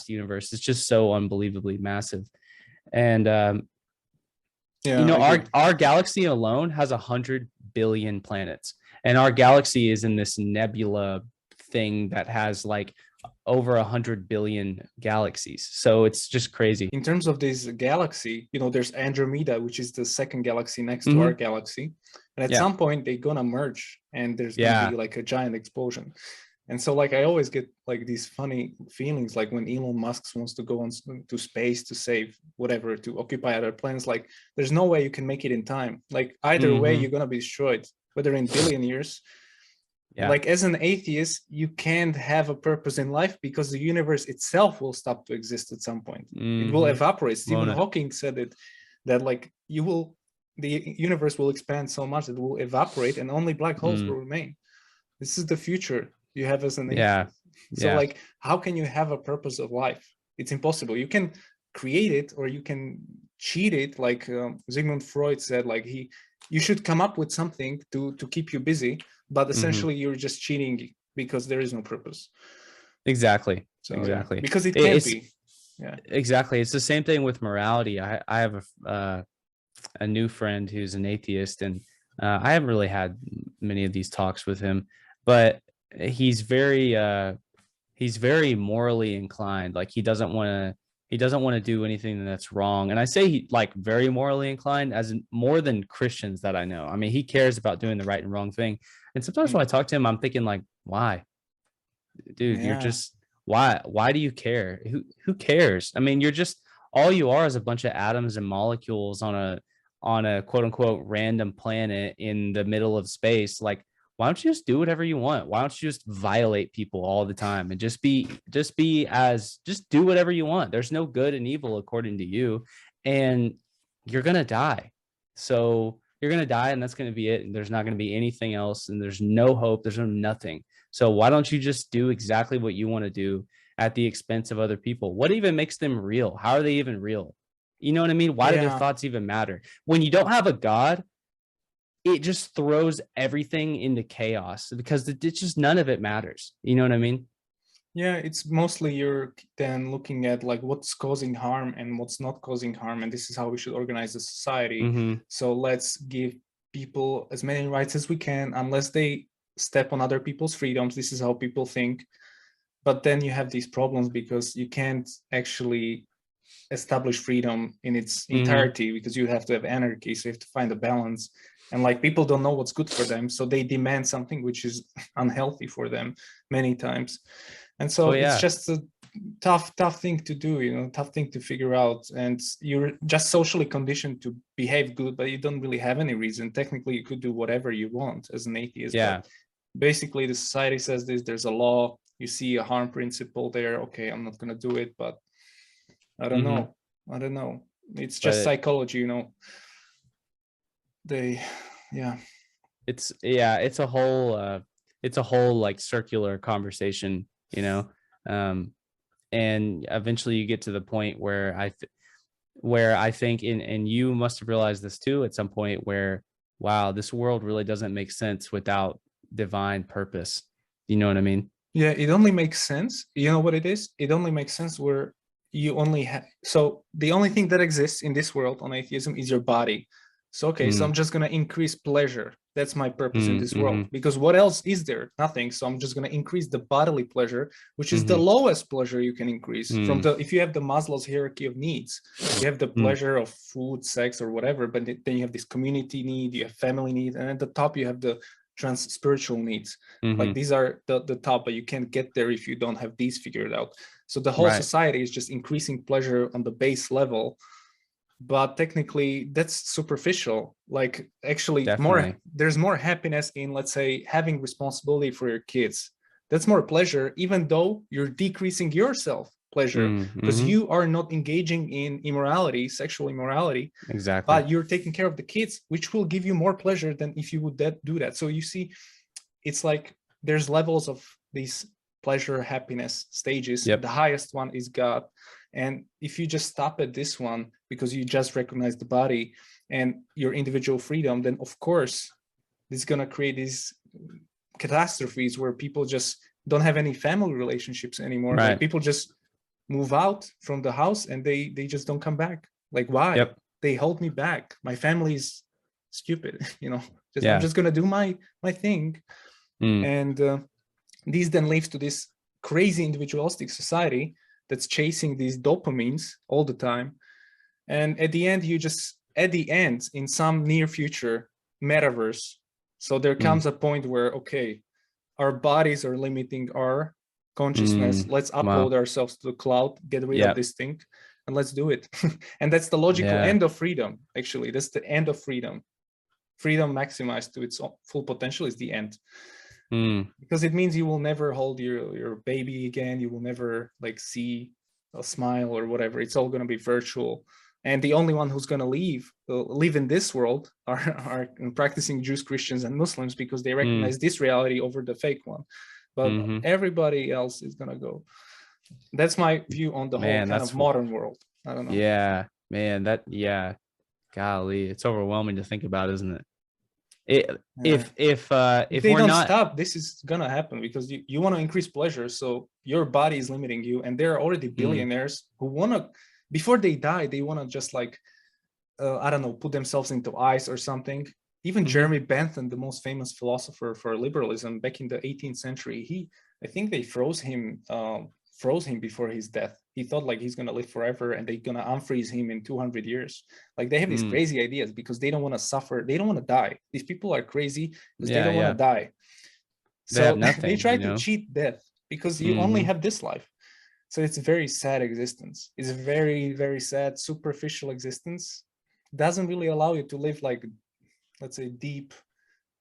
universe. It's just so unbelievably massive. And you know, our galaxy alone has 100 billion planets, and our galaxy is in this nebula thing that has like over 100 billion galaxies. So it's just crazy. In terms of this galaxy, you know, there's Andromeda, which is the second galaxy next to our galaxy, and at some point they're gonna merge, and there's gonna be like a giant explosion. And so, like, I always get like these funny feelings, like when Elon Musk wants to go on to space to save whatever, to occupy other planets. Like, there's no way you can make it in time. Like, either way, you're gonna be destroyed, whether in billion years. Like, as an atheist, you can't have a purpose in life, because the universe itself will stop to exist at some point. It will evaporate. Stephen Hawking said it, that like the universe will expand so much that it will evaporate, and only black holes will remain. This is the future you have as an atheist. So like, how can you have a purpose of life? It's impossible. You can create it, or you can cheat it, like Sigmund Freud said, like you should come up with something to keep you busy, but essentially you're just cheating, because there is no purpose. Exactly. So, exactly, because it can't be. Exactly. It's the same thing with morality. I have a new friend who's an atheist, and I haven't really had many of these talks with him, but he's very morally inclined. Like, he doesn't want to do anything that's wrong. And I say he like very morally inclined, as in more than Christians that I know. I mean, he cares about doing the right and wrong thing. And sometimes when I talk to him, I'm thinking like, why, dude? You're just, why do you care? Who cares? I mean, you're just, all you are is a bunch of atoms and molecules on on a quote unquote random planet in the middle of space. Like, why don't you just do whatever you want? Why don't you just violate people all the time and just do whatever you want? There's no good and evil according to you, and you're gonna die. So you're gonna die, and that's gonna be it. And there's not gonna be anything else, and there's no hope. There's no nothing. So why don't you just do exactly what you want to do at the expense of other people? What even makes them real? How are they even real? You know what I mean? Why do their thoughts even matter? When you don't have a God, it just throws everything into chaos because it's just none of it matters. You know what I mean? Yeah, it's mostly you're then looking at like what's causing harm and what's not causing harm, and this is how we should organize the society. Mm-hmm. So let's give people as many rights as we can, unless they step on other people's freedoms. This is how people think. But then you have these problems because you can't actually establish freedom in its entirety, because you have to have anarchy. So you have to find a balance. And like people don't know what's good for them, so they demand something which is unhealthy for them many times. And so it's just a tough thing to do, you know, tough thing to figure out. And you're just socially conditioned to behave good, but you don't really have any reason. Technically, you could do whatever you want as an atheist. Yeah. But basically, the society says this, there's a law, you see a harm principle there. Okay, I'm not going to do it, but I don't know. I don't know. It's just psychology, you know. It's a whole like circular conversation, you know. And eventually you get to the point where I think and you must have realized this too at some point, where wow, this world really doesn't make sense without divine purpose. You know what I mean? Yeah, it only makes sense. You know what it is? It only makes sense where you only have, so the only thing that exists in this world on atheism is your body. So, okay, so I'm just going to increase pleasure. That's my purpose in this world, because what else is there? Nothing. So I'm just going to increase the bodily pleasure, which is the lowest pleasure you can increase from if you have the Maslow's hierarchy of needs, you have the pleasure of food, sex, or whatever, but then you have this community need, you have family need, and at the top you have the spiritual needs. Like these are the top, but you can't get there if you don't have these figured out. So the whole society is just increasing pleasure on the base level, but technically that's superficial. Like actually there's more happiness in, let's say, having responsibility for your kids. That's more pleasure, even though you're decreasing yourself pleasure, because you are not engaging in immorality, sexual immorality. Exactly. But you're taking care of the kids, which will give you more pleasure than if you would do that. So you see, it's like there's levels of these pleasure, happiness stages. The highest one is God. And if you just stop at this one because you just recognize the body and your individual freedom, then of course it's going to create these catastrophes where people just don't have any family relationships anymore. Like people just move out from the house and they just don't come back. Like, why? They hold me back. My family is stupid, you know. I'm just going to do my thing. And these then leads to this crazy individualistic society that's chasing these dopamines all the time. And at the end, in some near future metaverse, so there comes a point where, okay, our bodies are limiting our consciousness. Let's upload ourselves to the cloud, get rid of this thing, and let's do it. And that's the logical end of freedom. Actually, that's the end of freedom. Freedom maximized to its full potential is the end. Because it means you will never hold your baby again. You will never like see a smile or whatever. It's all going to be virtual. And the only one who's going to live in this world are practicing Jews, Christians, and Muslims, because they recognize this reality over the fake one. But everybody else is going to go. That's my view on the whole kind of modern world. I don't know. Yeah, man, golly, it's overwhelming to think about, isn't it? If they don't stop, this is gonna happen, because you want to increase pleasure, so your body is limiting you. And there are already billionaires who want to, before they die, they want to just like I don't know, put themselves into ice or something. Even Jeremy Bentham, the most famous philosopher for liberalism back in the 18th century, I think they froze him before his death. He thought like he's going to live forever and they're going to unfreeze him in 200 years. Like they have these crazy ideas because they don't want to suffer. They don't want to die. These people are crazy because they don't want to die. So they try to cheat death because you only have this life. So it's a very sad existence. It's a very, very sad, superficial existence. doesn't really allow you to live like, let's say,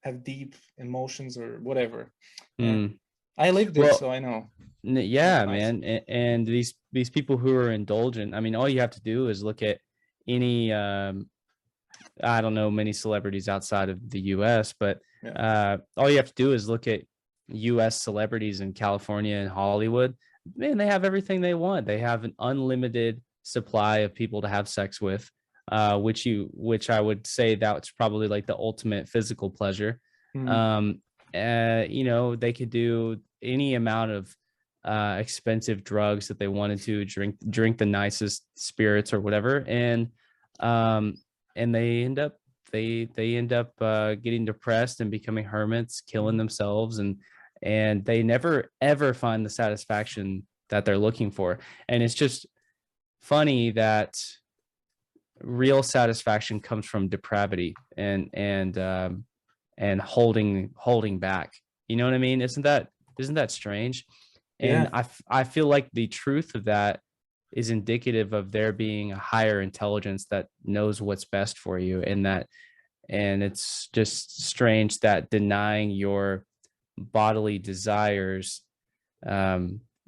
have deep emotions or whatever. And I lived it, Well, so I know. yeah, Nice. man. And these people who are indulgent, I mean, all you have to do is look at any I don't know many celebrities outside of the US, but all you have to do is look at US celebrities in California and Hollywood. Man, they have everything they want. They have an unlimited supply of people to have sex with, which I would say that's probably like the ultimate physical pleasure. Um, you know, they could do any amount of expensive drugs that they wanted to, drink the nicest spirits or whatever, um and they end up getting depressed and becoming hermits, killing themselves, and they never ever find the satisfaction that they're looking for. And it's just funny that real satisfaction comes from depravity and holding back. You know what I mean? Isn't that strange? And Yeah. I feel like the truth of that is indicative of there being a higher intelligence that knows what's best for you, and it's just strange that denying your bodily desires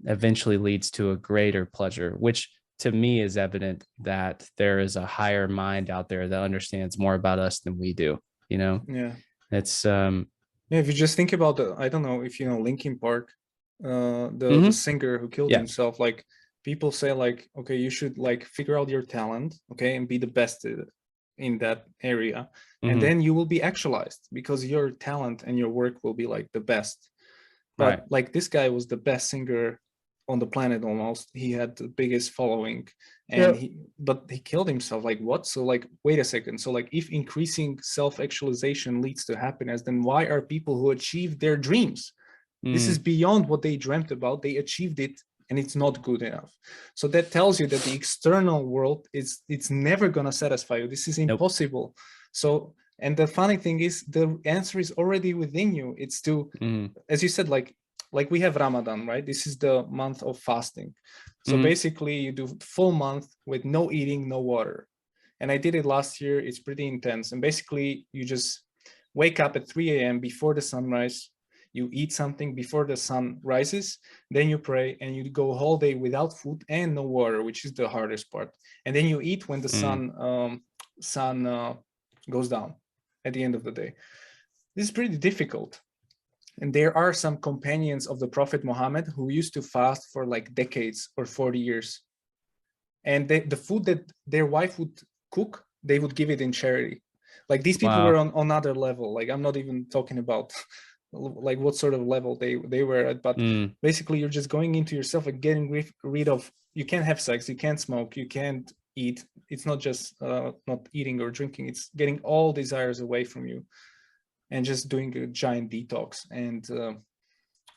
eventually leads to a greater pleasure, which to me is evident that there is a higher mind out there that understands more about us than we do. You know, Yeah. it's Yeah, if you just think about I don't know if you know Linkin Park, the singer who killed yeah. himself. Like, people say like, okay, you should like figure out your talent, okay, and be the best in that area, and then you will be actualized because your talent and your work will be like the best. But Right. like, this guy was the best singer on the planet almost. He had the biggest following, and but he killed himself. Like, what? So like, wait a second. So like, if increasing self-actualization leads to happiness, then why are people who achieve their dreams, this is beyond what they dreamt about, they achieved it, and it's not good enough? So that tells you that the external world it's never going to satisfy you. This is Nope. impossible. So, and the funny thing is, the answer is already within you. It's to, as you said, like we have Ramadan, right? This is the month of fasting. So basically you do full month with no eating, no water. And I did it last year. It's pretty intense. And basically you just wake up at 3 a.m. before the sunrise. You eat something before the sun rises, then you pray, and you go a whole day without food and no water, which is the hardest part. And then you eat when the sun goes down at the end of the day. This is pretty difficult. And there are some companions of the Prophet Muhammad who used to fast for like decades or 40 years. And the food that their wife would cook, they would give it in charity. Like, these people were on another level. Like, I'm not even talking about like what sort of level they were at, but basically you're just going into yourself and getting rid of, you can't have sex, you can't smoke, you can't eat. It's not just not eating or drinking, it's getting all desires away from you and just doing a giant detox. And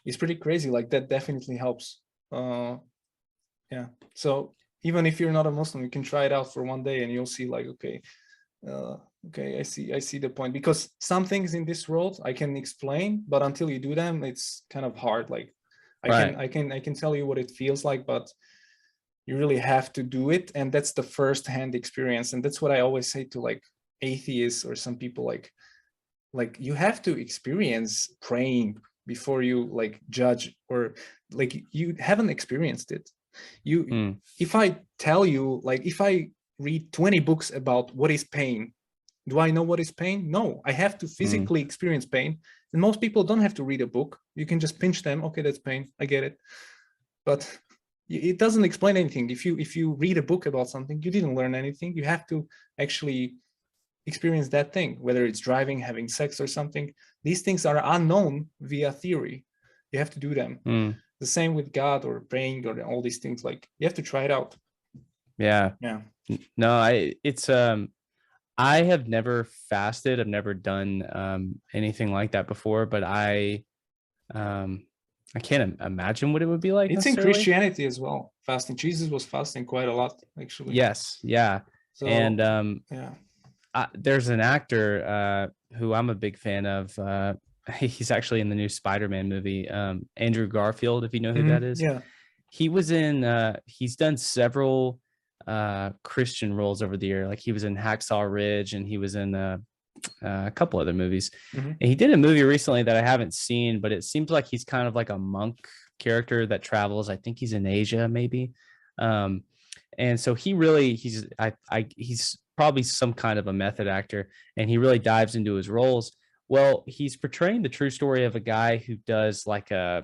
it's pretty crazy. Like, that definitely helps. Yeah, so even if you're not a Muslim, you can try it out for one day and you'll see like, okay, okay, I see the point. Because some things in this world I can explain, but until you do them, it's kind of hard. Like, I can tell you what it feels like, but you really have to do it. And that's the first-hand experience. And that's what I always say to like atheists or some people, like you have to experience praying before you like judge, or like you haven't experienced it. If I tell you, like, if I read 20 books about what is pain, do I know what is pain? No, I have to physically experience pain. And most people don't have to read a book. You can just pinch them. Okay, that's pain, I get it. But it doesn't explain anything. If you read a book about something, you didn't learn anything. You have to actually experience that thing, whether it's driving, having sex, or something. These things are unknown via theory. You have to do them. The same with God or praying or all these things. Like, you have to try it out. Yeah. No, I have never fasted. I've never done anything like that before, but I can't imagine what it would be like. It's in Christianity as well. Fasting. Jesus was fasting quite a lot, actually. Yes. Yeah. So, and yeah. There's an actor who I'm a big fan of. He's actually in the new Spider-Man movie, Andrew Garfield, if you know who that is. Yeah. He was in he's done several Christian roles over the year. Like he was in Hacksaw Ridge, and he was in a couple other movies. Mm-hmm. And he did a movie recently that I haven't seen, but it seems like he's kind of like a monk character that travels. I think he's in Asia, maybe. And so he's probably some kind of a method actor, and he really dives into his roles. Well, he's portraying the true story of a guy who does like a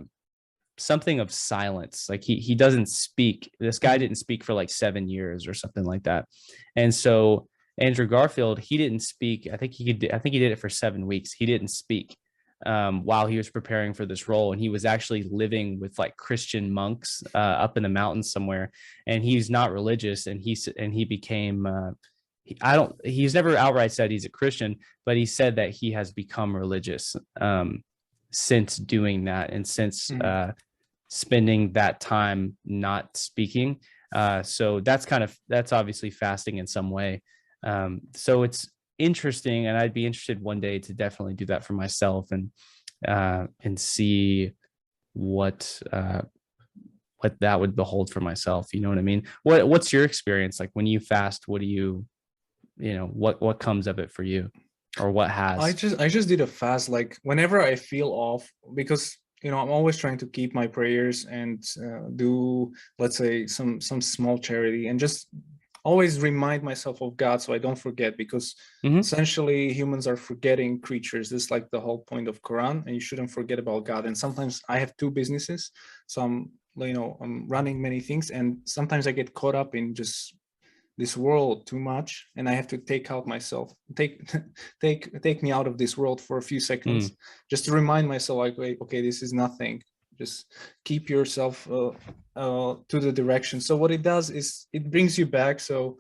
something of silence. Like he doesn't speak. This guy didn't speak for like 7 years or something like that. And so Andrew Garfield, he didn't speak. I think he did it for 7 weeks. He didn't speak while he was preparing for this role, and he was actually living with like Christian monks up in the mountains somewhere. And he's not religious, and he became. He's never outright said he's a Christian, but he said that he has become religious since doing that, and since spending that time not speaking. So that's obviously fasting in some way. So it's interesting, and I'd be interested one day to definitely do that for myself, and see what that would behold for myself. You know what I mean? What's your experience like when you fast? What do you what comes of it for you, or what has? I just did a fast, like whenever I feel off, because I'm always trying to keep my prayers and do, let's say, some small charity, and just always remind myself of God so I don't forget, because essentially humans are forgetting creatures. This is like the whole point of Quran, and you shouldn't forget about God. And sometimes I have 2 businesses, so I'm running many things, and sometimes I get caught up in just this world too much, and I have to take me out of this world for a few seconds, just to remind myself, like, wait, okay, this is nothing. Just keep yourself to the direction. So what it does is it brings you back. So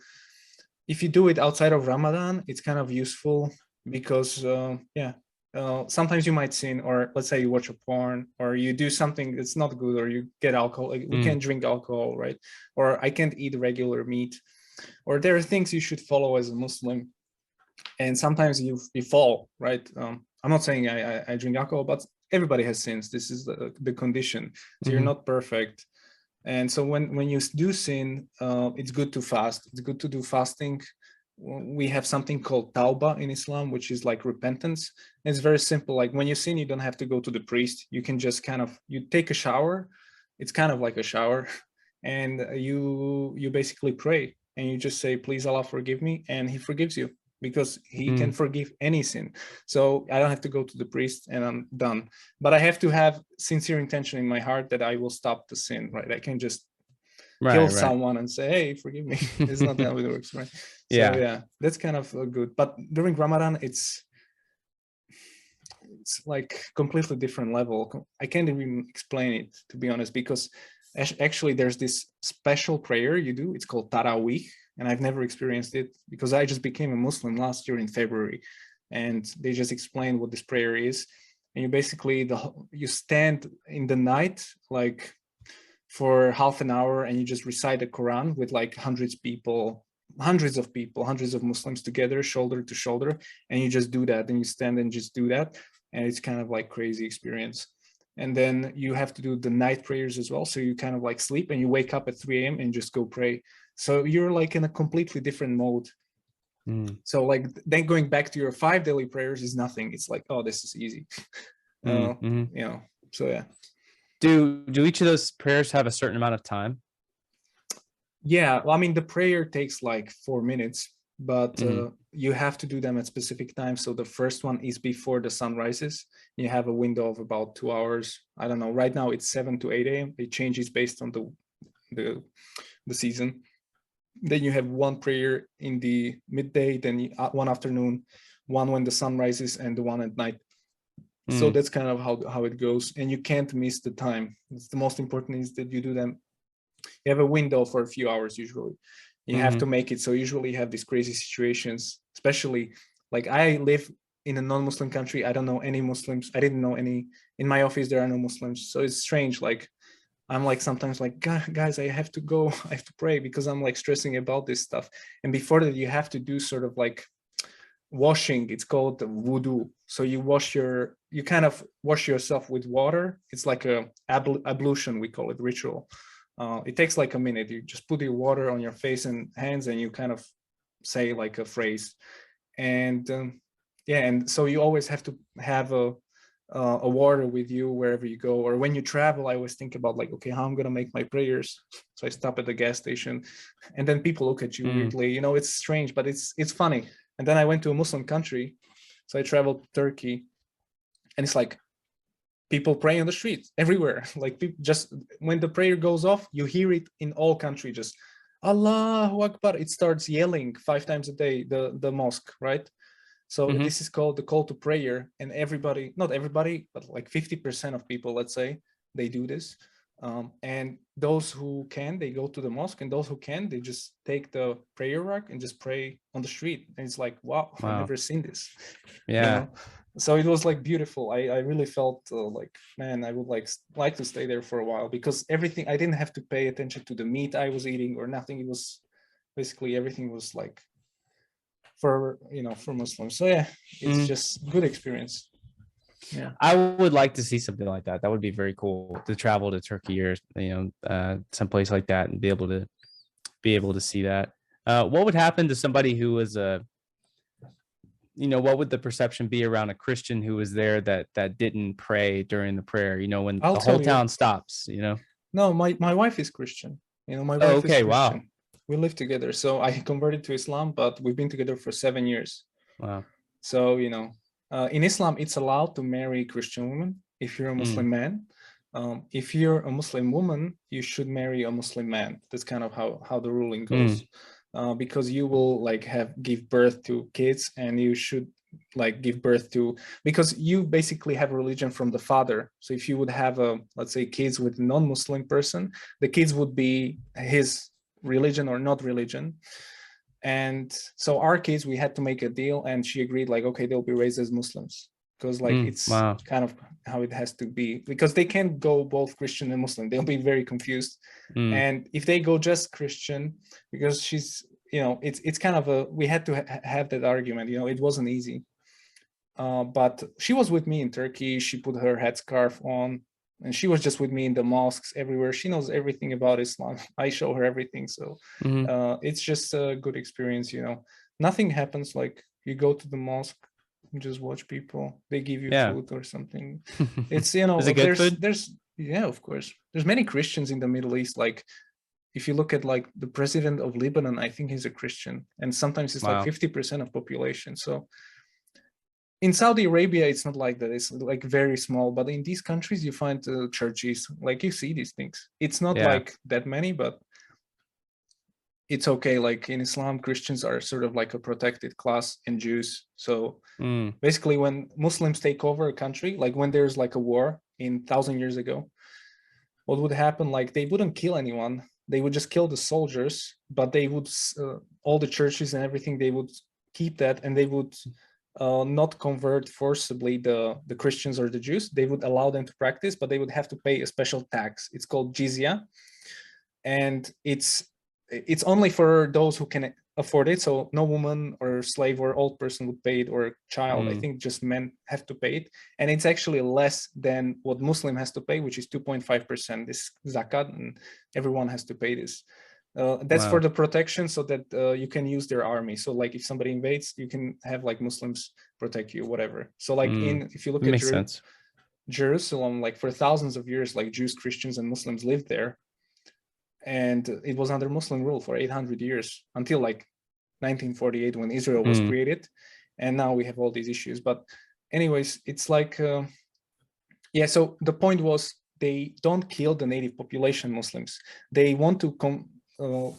if you do it outside of Ramadan, it's kind of useful, because sometimes you might sin, or let's say you watch a porn, or you do something that's not good, or you get alcohol. Like, we can't drink alcohol, right? Or I can't eat regular meat, or there are things you should follow as a Muslim, and sometimes you fall, right? I'm not saying I drink alcohol, but everybody has sins. This is the condition. So you're not perfect. And so when you do sin, it's good to fast. It's good to do fasting. We have something called tauba in Islam, which is like repentance. It's very simple. Like when you sin, you don't have to go to the priest. You can just you take a shower. It's kind of like a shower, and you basically pray, and you just say, please Allah, forgive me, and he forgives you, because he can forgive any sin. So I don't have to go to the priest, and I'm done. But I have to have sincere intention in my heart that I will stop the sin, right? I can just kill someone and say, hey, forgive me. It's not how it works, right? So yeah, that's kind of good. But during Ramadan, it's like completely different level. I can't even explain it, to be honest, because actually there's this special prayer you do. It's called Tarawih, and I've never experienced it, because I just became a Muslim last year in February, and they just explained what this prayer is. And you basically you stand in the night, like for half an hour, and you just recite the Quran with like hundreds of Muslims together, shoulder to shoulder, and you just do that, and you stand and just do that, and it's kind of like crazy experience. And then you have to do the night prayers as well. So you kind of like sleep, and you wake up at 3 a.m. and just go pray. So you're like in a completely different mode. So like then going back to your 5 daily prayers is nothing. It's like, oh, this is easy. So yeah. Do each of those prayers have a certain amount of time? Yeah, well, I mean, the prayer takes like 4 minutes, but you have to do them at specific times. So the first one is before the sun rises. You have a window of about 2 hours. I don't know. Right now it's 7 to 8 a.m. It changes based on the season. Then you have one prayer in the midday, then one afternoon, one when the sun rises, and the one at night. So that's kind of how it goes, and you can't miss the time. It's the most important is that you do them. You have a window for a few hours usually. You have to make it. So usually you have these crazy situations, especially like I live in a non-Muslim country. I don't know any Muslims. I didn't know any. In my office, there are no Muslims. So it's strange. Like I'm like sometimes like, guys, I have to go. I have to pray, because I'm like stressing about this stuff. And before that, you have to do sort of like washing. It's called wudu. So you kind of wash yourself with water. It's like a ablution, we call it, ritual. It takes like a minute. You just put your water on your face and hands, and you kind of say like a phrase. And yeah, and so you always have to have a water with you wherever you go. Or when you travel, I always think about like, okay, how I'm gonna make my prayers. So I stop at the gas station, and then people look at you weirdly. You know, it's strange, but it's funny. And then I went to a Muslim country, so I traveled to Turkey, and it's like people pray on the streets everywhere. Like people just, when the prayer goes off, you hear it in all country, just Allahu Akbar. It starts yelling 5 times a day, the mosque, right? So this is called the call to prayer, and everybody, not everybody, but like 50% of people, let's say, they do this. And those who can, they go to the mosque, and those who can, they just take the prayer rug and just pray on the street. And it's like, wow, I've never seen this. Yeah. You know? So it was like beautiful. I really felt like, man, I would like to stay there for a while, because everything, I didn't have to pay attention to the meat I was eating or nothing. It was basically everything was like for, you know, for Muslims. So yeah, it's just good experience. Yeah, I would like to see something like that. That would be very cool, to travel to Turkey or, you know, someplace like that and be able to see that. What would happen to somebody who was you know, what would the perception be around a Christian who was there that didn't pray during the prayer? You know, when the whole town stops. You know. No, my wife is Christian. You know, my wife is Christian. Wow. We live together. So I converted to Islam, but we've been together for 7 years. Wow. So, you know, in Islam, it's allowed to marry Christian women if you're a Muslim man. If you're a Muslim woman, you should marry a Muslim man. That's kind of how the ruling goes. Because you will like give birth to kids, and you should like give birth to, because you basically have a religion from the father. So if you would have let's say kids with a non-Muslim person, the kids would be his religion or not religion. And so our kids, we had to make a deal, and she agreed like, okay, they'll be raised as Muslims, because like it's kind of how it has to be, because they can't go both Christian and Muslim. They'll be very confused. And if they go just Christian, because she's, you know, it's kind of we had to have that argument, you know, it wasn't easy. But she was with me in Turkey. She put her headscarf on, and she was just with me in the mosques everywhere. She knows everything about Islam. I show her everything. So it's just a good experience, you know. Nothing happens like you go to the mosque, you just watch people, they give you food or something. It's, you know, is it good food? There's yeah, of course. There's many Christians in the Middle East. Like if you look at like the president of Lebanon, I think he's a Christian, and sometimes it's like 50% of population. So in Saudi Arabia, it's not like that. It's like very small, but in these countries, you find churches, like you see these things. It's not like that many, but it's okay. Like in Islam, Christians are sort of like a protected class, and Jews. So basically when Muslims take over a country, like when there's like a war in 1,000 years ago, what would happen? Like they wouldn't kill anyone. They would just kill the soldiers, but they would, all the churches and everything, they would keep that, and they would not convert forcibly the Christians or the Jews. They would allow them to practice, but they would have to pay a special tax. It's called jizya, and it's only for those who can afford it. So no woman or slave or old person would pay it, or child. I think just men have to pay it, and it's actually less than what Muslim has to pay, which is 2.5%. This zakat, and everyone has to pay this. That's for the protection, so that you can use their army. So like if somebody invades, you can have like Muslims protect you, whatever. So like if you look at Jerusalem, like for thousands of years, like Jews, Christians, and Muslims lived there. And it was under Muslim rule for 800 years, until like 1948 when Israel was created. And now we have all these issues. But anyways, it's like, yeah, so the point was they don't kill the native population Muslims. They want to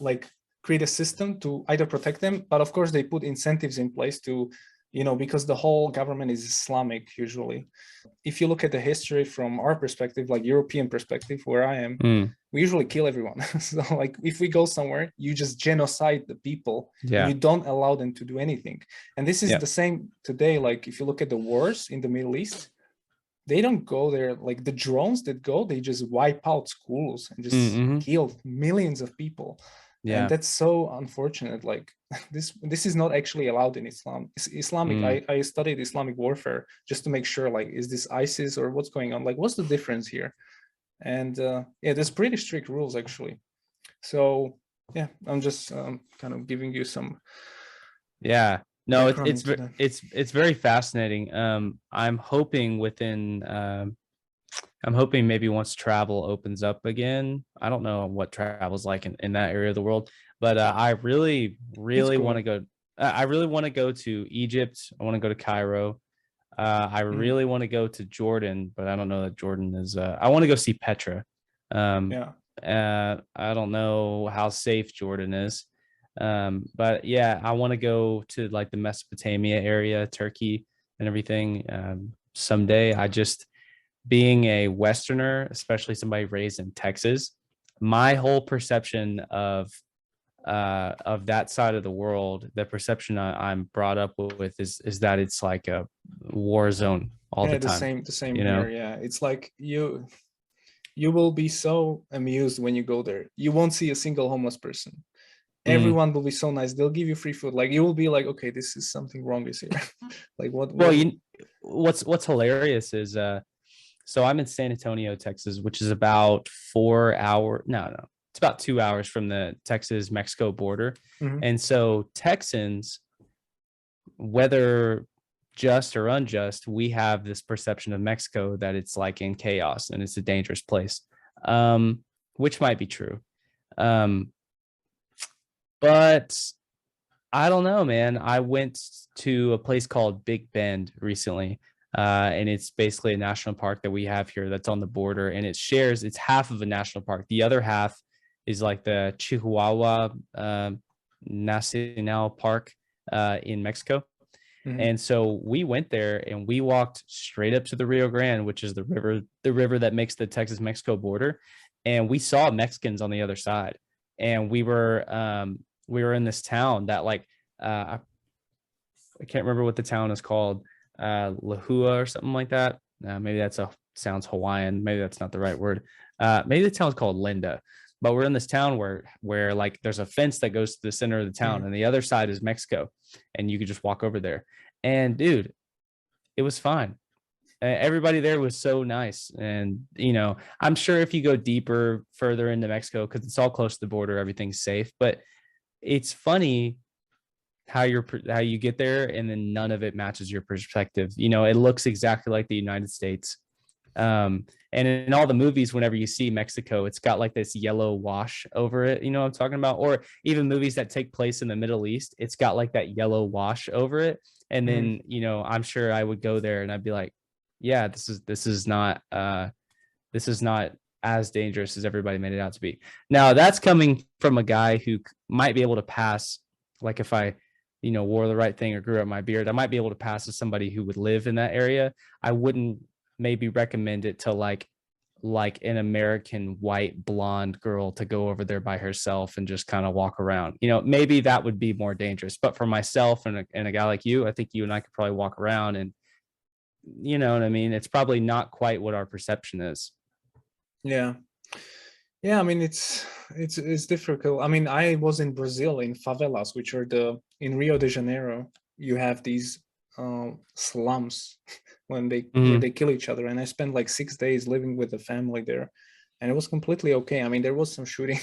like create a system to either protect them, but of course they put incentives in place to, you know, because the whole government is Islamic usually. If you look at the history from our perspective, like European perspective, where I am, we usually kill everyone. So like if we go somewhere, you just genocide the people, and you don't allow them to do anything. And this is the same today. Like if you look at the wars in the Middle East, they don't go there, like the drones that go, they just wipe out schools and just kill millions of people. And that's so unfortunate. Like this is not actually allowed in Islam. It's Islamic. I studied Islamic warfare just to make sure, like, is this ISIS or what's going on? Like, what's the difference here? And yeah, there's pretty strict rules actually. So yeah, I'm just kind of giving you some Yeah. No, background into that. it's very fascinating. I'm hoping I'm hoping maybe once travel opens up again. I don't know what travel's like in that area of the world, but I really, It's really want cool. to go. I really want to go to Egypt. I want to go to Cairo. I Mhm. really want to go to Jordan, but I don't know that Jordan is. I want to go see Petra. Um, Yeah. I don't know how safe Jordan is, but yeah, I want to go to like the Mesopotamia area, Turkey, and everything someday. I just being a Westerner, especially somebody raised in Texas, my whole perception of that side of the world, the perception I'm brought up with is that it's like a war zone all the Yeah, time. the same You here. know, Yeah, it's like you will be so amused when you go there. You won't see a single homeless person. mm. Everyone will be so nice. They'll give you free food. Like you will be like, okay, this is something wrong is here. Like Well, what what's hilarious is so I'm in San Antonio, Texas, which is about 4 hour. No, it's about 2 hours from the Texas Mexico border, Mhm. and so Texans, whether just or unjust, we have this perception of Mexico that it's like in chaos and it's a dangerous place, which might be true. Um, but I don't know, man. I went to a place called Big Bend recently, and it's basically a national park that we have here that's on the border, and it's half of a national park. The other half is like the Chihuahua Nacional Park in Mexico. Mhm. And so we went there and we walked straight up to the Rio Grande, which is the river that makes the Texas Mexico border. And we saw Mexicans on the other side. And we were in this town that like I can't remember what the town is called, Lahua or something like that. Maybe sounds Hawaiian. Maybe that's not the right word. Maybe the town's called Linda. But we're in this town where like there's a fence that goes to the center of the town, Mhm. and the other side is Mexico, and you could just walk over there. And dude, it was fine. Everybody there was so nice, and I'm sure if you go deeper, further into Mexico, because it's all close to the border, everything's safe. But it's funny how you get there and then none of it matches your perspective. It looks exactly like the United States. And in all the movies, whenever you see Mexico, it's got like this yellow wash over it. You know what I'm talking about? Or even movies that take place in the Middle East, it's got like that yellow wash over it. And Mhm. then, I'm sure I would go there and I'd be like, yeah, this is not as dangerous as everybody made it out to be. Now that's coming from a guy who might be able to pass, like if I, wore the right thing or grew out my beard, I might be able to pass as somebody who would live in that area. I wouldn't maybe recommend it to like an American white blonde girl to go over there by herself and just kind of walk around. Maybe that would be more dangerous. But for myself and a guy like you, I think you and I could probably walk around and you know what I mean? It's probably not quite what our perception is. Yeah. Yeah, I mean it's difficult. I mean, I was in Brazil in favelas, which are the in Rio de Janeiro. You have these slums when where Mm-hmm. they kill each other, and I spent like 6 days living with the family there, and it was completely okay. I mean, there was some shooting,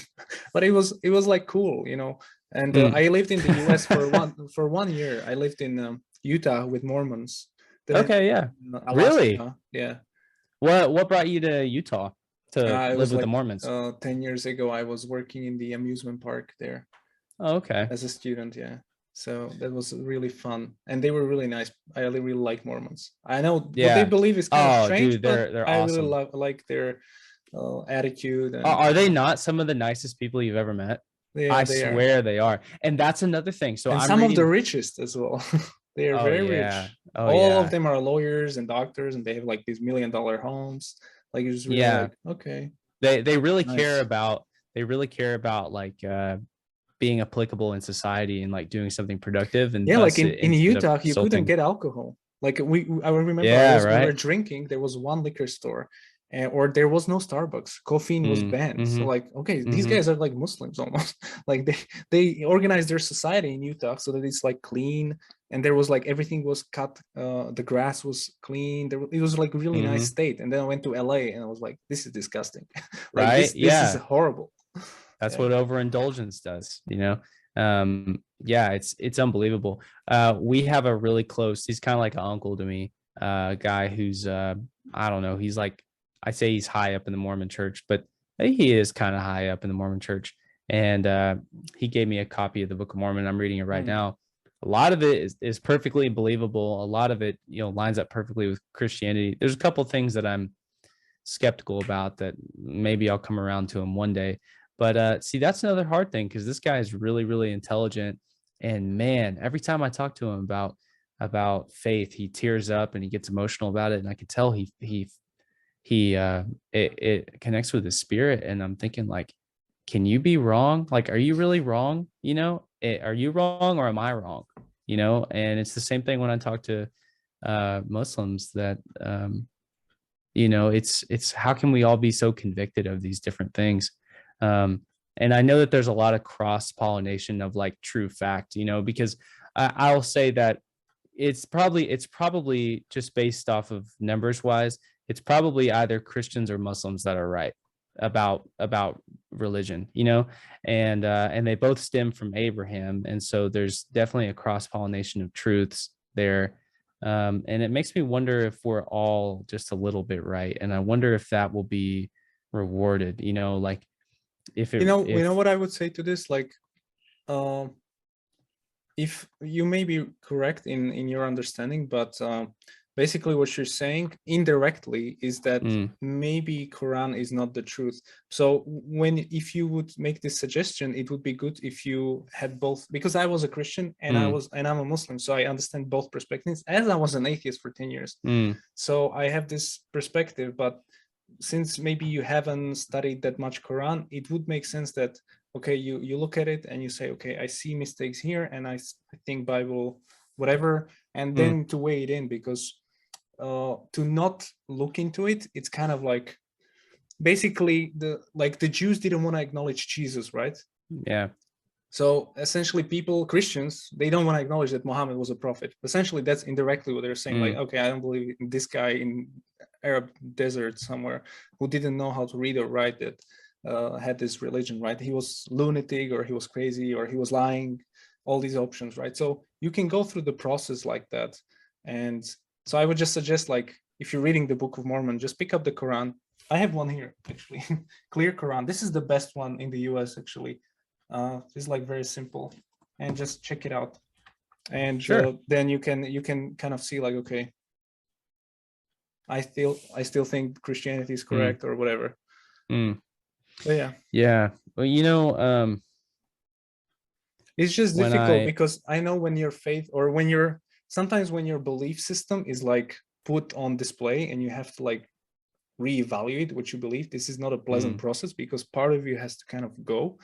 but it was like cool, you know. And Mm. I lived in the U.S. for 1 year. I lived in Utah with Mormons. Then Okay, yeah. Really? Alaska, yeah. What brought you to Utah to It live was with the like Mormons? 10 years ago. I was working in the amusement park there Oh, okay. as a student. Yeah. So that was really fun. And they were really nice. I really like Mormons. I know what they Yeah. believe is kind of Oh, strange, dude, but they're I really awesome. like their attitude. Are And they not some of the nicest people you've ever met? yeah, I they are. swear they are. And that's another thing. So And I'm some of the reading. richest as well. They are Oh very yeah. rich. Oh All of yeah. them are lawyers and doctors, and they have like these $1 million homes. Like it's really Yeah. like, okay, They really care nice. about like being applicable in society and like doing something productive and Yeah, like thus in it ends up Utah, you couldn't resulting. get alcohol. Like I remember Yeah, we were right. drinking. There was one liquor store, or there was no Starbucks. Caffeine was banned. So like, okay, these guys are like Muslims almost. Like they organized their society in Utah so that it's like clean, and there was like everything was cut. The grass was clean. It was like a really nice state. And then I went to LA and I was like, this is disgusting. Like Right? this is horrible. That's what overindulgence does, you know. Yeah, it's unbelievable. We have a really close, he's kind of like an uncle to me, guy who's I don't know, he's like, I say he's high up in the Mormon church, but he is kind of high up in the Mormon church. And he gave me a copy of the Book of Mormon. I'm reading it right now. A lot of it is perfectly believable. A lot of it, you know, lines up perfectly with Christianity. There's a couple things that I'm skeptical about that maybe I'll come around to him one day. But see, that's another hard thing, because this guy is really, really intelligent. And man, every time I talk to him about faith, he tears up and he gets emotional about it. And I can tell it connects with his spirit. And I'm thinking, like, can you be wrong? Like, are you really wrong? You know, are you wrong or am I wrong? You know, and it's the same thing when I talk to Muslims, that you know, it's how can we all be so convicted of these different things? And I know that there's a lot of cross pollination of like true fact, you know, because I'll say that it's probably just based off of numbers wise, it's probably either Christians or Muslims that are right about religion, you know, and they both stem from Abraham. And so there's definitely a cross pollination of truths there. And it makes me wonder if we're all just a little bit right. And I wonder if that will be rewarded, you know, like if it, you know what I would say to this, like, if you may be correct in your understanding, but basically what you're saying indirectly is that maybe Quran is not the truth. So if you would make this suggestion, it would be good if you had both, because I was a Christian and I'm a Muslim, so I understand both perspectives, as I was an atheist for 10 years. So I have this perspective, but since maybe you haven't studied that much Quran, it would make sense that, okay, you look at it and you say, okay, I see mistakes here, and I think Bible, whatever, and then to weigh it in, because to not look into it, it's kind of like, basically the Jews didn't want to acknowledge Jesus, right? Yeah. So essentially Christians, they don't want to acknowledge that Muhammad was a prophet. Essentially, that's indirectly what they're saying. Like, okay, I don't believe in this guy in Arab desert somewhere who didn't know how to read or write, that had this religion, right? He was lunatic, or he was crazy, or he was lying, all these options, right? So you can go through the process like that. And so I would just suggest, like, if you're reading the Book of Mormon, just pick up the Quran. I have one here, actually. Clear Quran. This is the best one in the US, actually. It's like very simple, and just check it out. And then you can kind of see, like, okay, I still think Christianity is correct, or whatever. But yeah. Well, you know, it's just difficult, because I know when your faith, or sometimes when your belief system is like put on display and you have to like reevaluate what you believe, this is not a pleasant process, because part of you has to kind of go.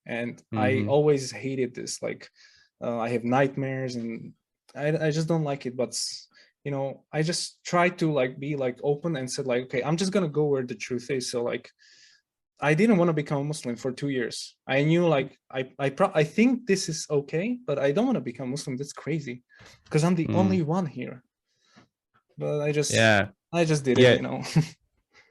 And I always hated this, like, I have nightmares, and I just don't like it. But you know, I just try to like be like open and said, like, okay, I'm just gonna go where the truth is. So like, I didn't want to become a Muslim for 2 years. I knew, like, I think this is okay, but I don't want to become Muslim. That's crazy, because I'm the only one here. But I just did it, you know.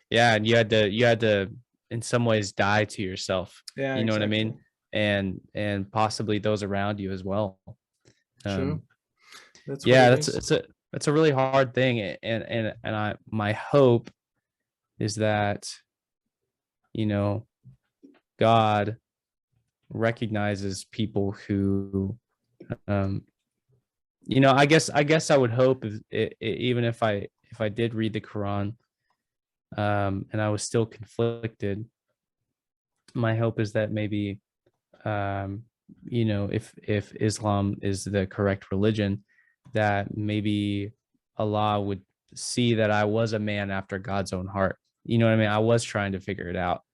Yeah, and you had to in some ways die to yourself. Yeah, you know exactly. what I mean? And possibly those around you as well. True. That's that's a really hard thing. And my hope is that, you know, God recognizes people who, you know, I guess I would hope, even if I did read the Quran, and I was still conflicted, my hope is that maybe, you know, if Islam is the correct religion, that maybe Allah would see that I was a man after God's own heart. You know what I mean? I was trying to figure it out.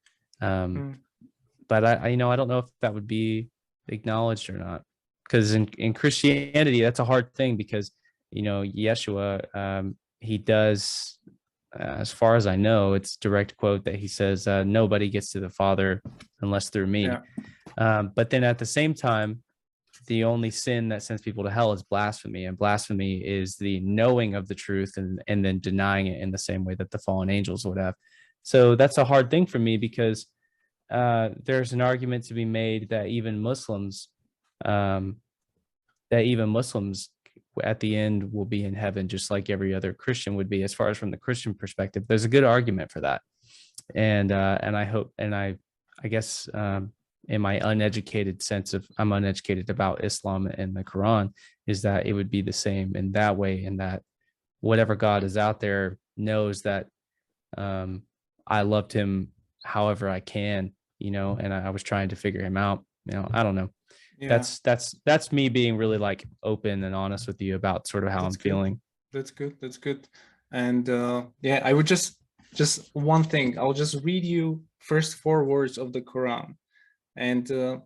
But I you know, I don't know if that would be acknowledged or not. Because in Christianity, that's a hard thing, because, you know, Yeshua, he does as far as I know, it's direct quote that he says, nobody gets to the Father unless through me. But then at the same time, the only sin that sends people to hell is blasphemy, and blasphemy is the knowing of the truth and then denying it in the same way that the fallen angels would have. So that's a hard thing for me, because there's an argument to be made that even Muslims at the end will be in heaven just like every other Christian would be. As far as from the Christian perspective, there's a good argument for that. And I guess in my uneducated sense of, I'm uneducated about Islam and the Quran, is that it would be the same in that way, and that whatever God is out there knows that I loved him however I can, and I was trying to figure him out. I don't know. Yeah. That's me being really like open and honest with you about sort of how I'm feeling. That's good. And I would just one thing, I'll just read you first 4 words of the Quran. And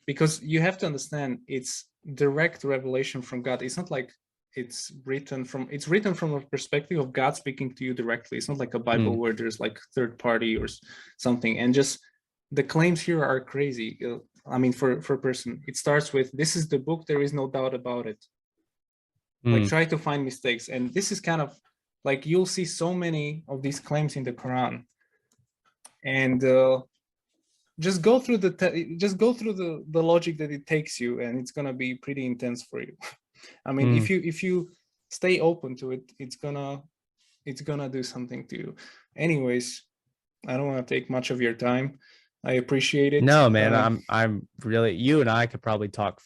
because you have to understand, it's direct revelation from God. It's not like it's written from a perspective of God speaking to you directly. It's not like a Bible where there's like third party or something. And just the claims here are crazy. I mean, for a person, it starts with, this is the book, there is no doubt about it. Like, try to find mistakes. And this is kind of like, you'll see so many of these claims in the Quran. And just go through the logic that it takes you, and it's gonna be pretty intense for you. I mean, if you stay open to it, it's gonna do something to you. Anyways, I don't want to take much of your time. I appreciate it. No, man, I'm really, you and I could probably talk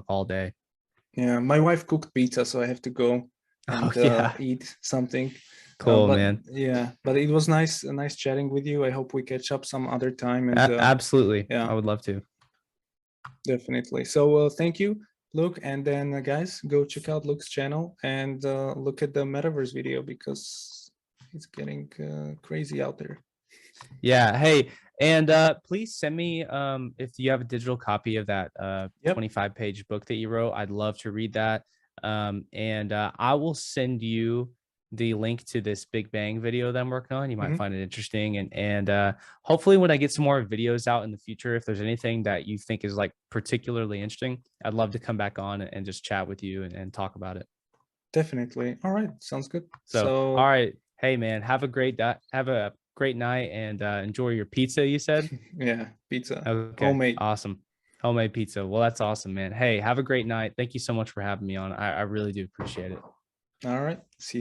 all day. Yeah, my wife cooked pizza, so I have to go and eat something. Cool, man. Yeah, but it was nice chatting with you. I hope we catch up some other time. And absolutely, yeah, I would love to. Definitely. So thank you, Luke. And then guys, go check out Luke's channel and look at the Metaverse video, because it's getting crazy out there. Yeah. Hey, and please send me if you have a digital copy of that 25-page book that you wrote. I'd love to read that. And I will send you the link to this Big Bang video that I'm working on. You might find it interesting. And hopefully when I get some more videos out in the future, if there's anything that you think is like particularly interesting, I'd love to come back on and just chat with you and talk about it. Definitely. All right. Sounds good. So all right. Hey man, have a great night, and enjoy your pizza, you said? Yeah, pizza. Okay. Homemade. Awesome. Homemade pizza. Well, that's awesome, man. Hey, have a great night. Thank you so much for having me on. I really do appreciate it. All right. See you.